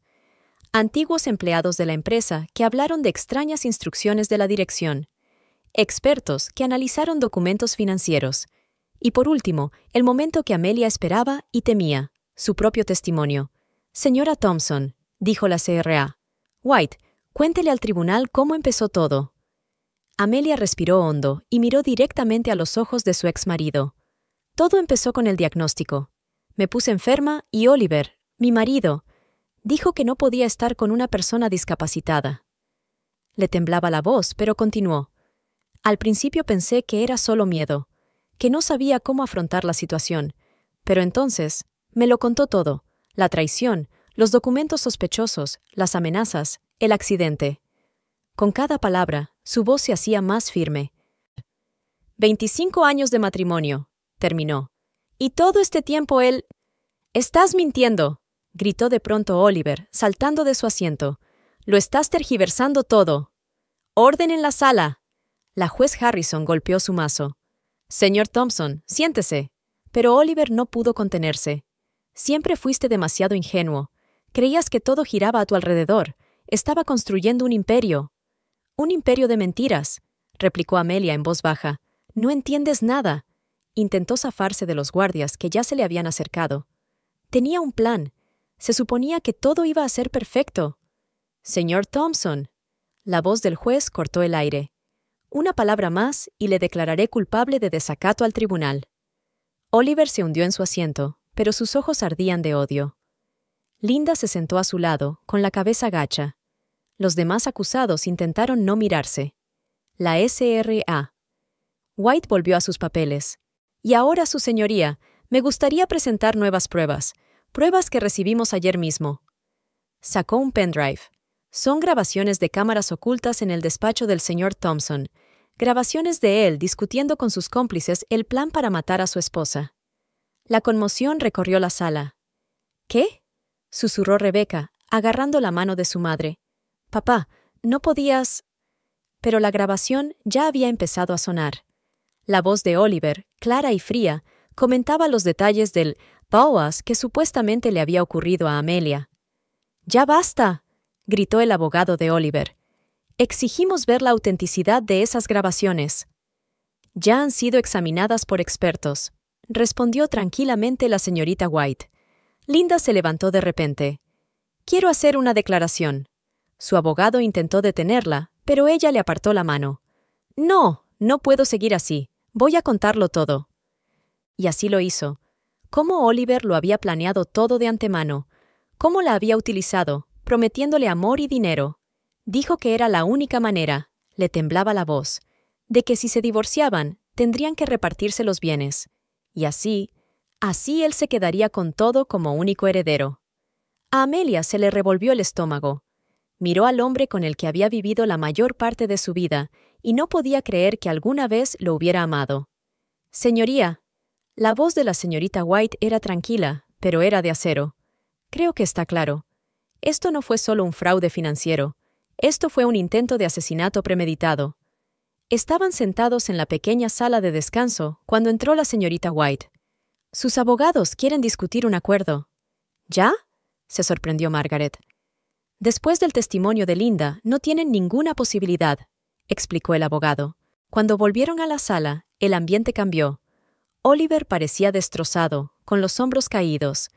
Antiguos empleados de la empresa que hablaron de extrañas instrucciones de la dirección. Expertos que analizaron documentos financieros. Y por último, el momento que Amelia esperaba y temía, su propio testimonio. «Señora Thompson», dijo la CRA. «White, cuéntele al tribunal cómo empezó todo». Amelia respiró hondo y miró directamente a los ojos de su exmarido. «Todo empezó con el diagnóstico. Me puse enferma y Oliver, mi marido, dijo que no podía estar con una persona discapacitada». Le temblaba la voz, pero continuó. «Al principio pensé que era solo miedo, que no sabía cómo afrontar la situación, pero entonces me lo contó todo, la traición, los documentos sospechosos, las amenazas, el accidente». Con cada palabra, su voz se hacía más firme. «25 años de matrimonio», terminó. «Y todo este tiempo él...» «Estás mintiendo», gritó de pronto Oliver, saltando de su asiento. «Lo estás tergiversando todo». «Orden en la sala». La juez Harrison golpeó su mazo. «Señor Thompson, siéntese». Pero Oliver no pudo contenerse. «Siempre fuiste demasiado ingenuo. Creías que todo giraba a tu alrededor. Estaba construyendo un imperio». «Un imperio de mentiras», replicó Amelia en voz baja. «No entiendes nada». Intentó zafarse de los guardias que ya se le habían acercado. Tenía un plan. Se suponía que todo iba a ser perfecto. «Señor Thompson». La voz del juez cortó el aire. «Una palabra más y le declararé culpable de desacato al tribunal». Oliver se hundió en su asiento, pero sus ojos ardían de odio. Linda se sentó a su lado, con la cabeza gacha. Los demás acusados intentaron no mirarse. La SRA. White volvió a sus papeles. «Y ahora, su señoría, me gustaría presentar nuevas pruebas. Pruebas que recibimos ayer mismo». Sacó un pendrive. Son grabaciones de cámaras ocultas en el despacho del señor Thompson. Grabaciones de él discutiendo con sus cómplices el plan para matar a su esposa. La conmoción recorrió la sala. «¿Qué?», susurró Rebecca, agarrando la mano de su madre. «Papá, no podías...» Pero la grabación ya había empezado a sonar. La voz de Oliver, clara y fría, comentaba los detalles del «Boas» que supuestamente le había ocurrido a Amelia. «¡Ya basta!», gritó el abogado de Oliver. «Exigimos ver la autenticidad de esas grabaciones». «Ya han sido examinadas por expertos», respondió tranquilamente la señorita White. Linda se levantó de repente. «Quiero hacer una declaración». Su abogado intentó detenerla, pero ella le apartó la mano. «No, no puedo seguir así. Voy a contarlo todo». Y así lo hizo. Cómo Oliver lo había planeado todo de antemano. Cómo la había utilizado, prometiéndole amor y dinero. Dijo que era la única manera, le temblaba la voz, de que si se divorciaban, tendrían que repartirse los bienes. y así él se quedaría con todo como único heredero. A Amelia se le revolvió el estómago. Miró al hombre con el que había vivido la mayor parte de su vida y no podía creer que alguna vez lo hubiera amado. «Señoría». La voz de la señorita White era tranquila, pero era de acero. «Creo que está claro. Esto no fue solo un fraude financiero. Esto fue un intento de asesinato premeditado». Estaban sentados en la pequeña sala de descanso cuando entró la señorita White. «Sus abogados quieren discutir un acuerdo». «¿Ya?», se sorprendió Margaret. «Después del testimonio de Linda, no tienen ninguna posibilidad», explicó el abogado. Cuando volvieron a la sala, el ambiente cambió. Oliver parecía destrozado, con los hombros caídos.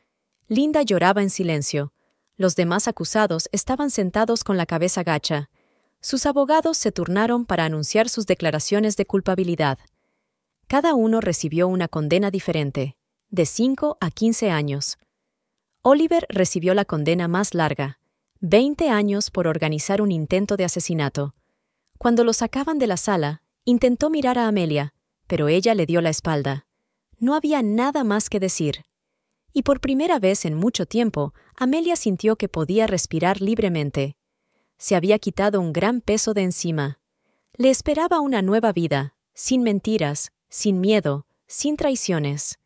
Linda lloraba en silencio. Los demás acusados estaban sentados con la cabeza gacha. Sus abogados se turnaron para anunciar sus declaraciones de culpabilidad. Cada uno recibió una condena diferente, de 5 a 15 años. Oliver recibió la condena más larga, 20 años por organizar un intento de asesinato. Cuando lo sacaban de la sala, intentó mirar a Amelia, pero ella le dio la espalda. No había nada más que decir. Y por primera vez en mucho tiempo, Amelia sintió que podía respirar libremente. Se había quitado un gran peso de encima. Le esperaba una nueva vida, sin mentiras, sin miedo, sin traiciones.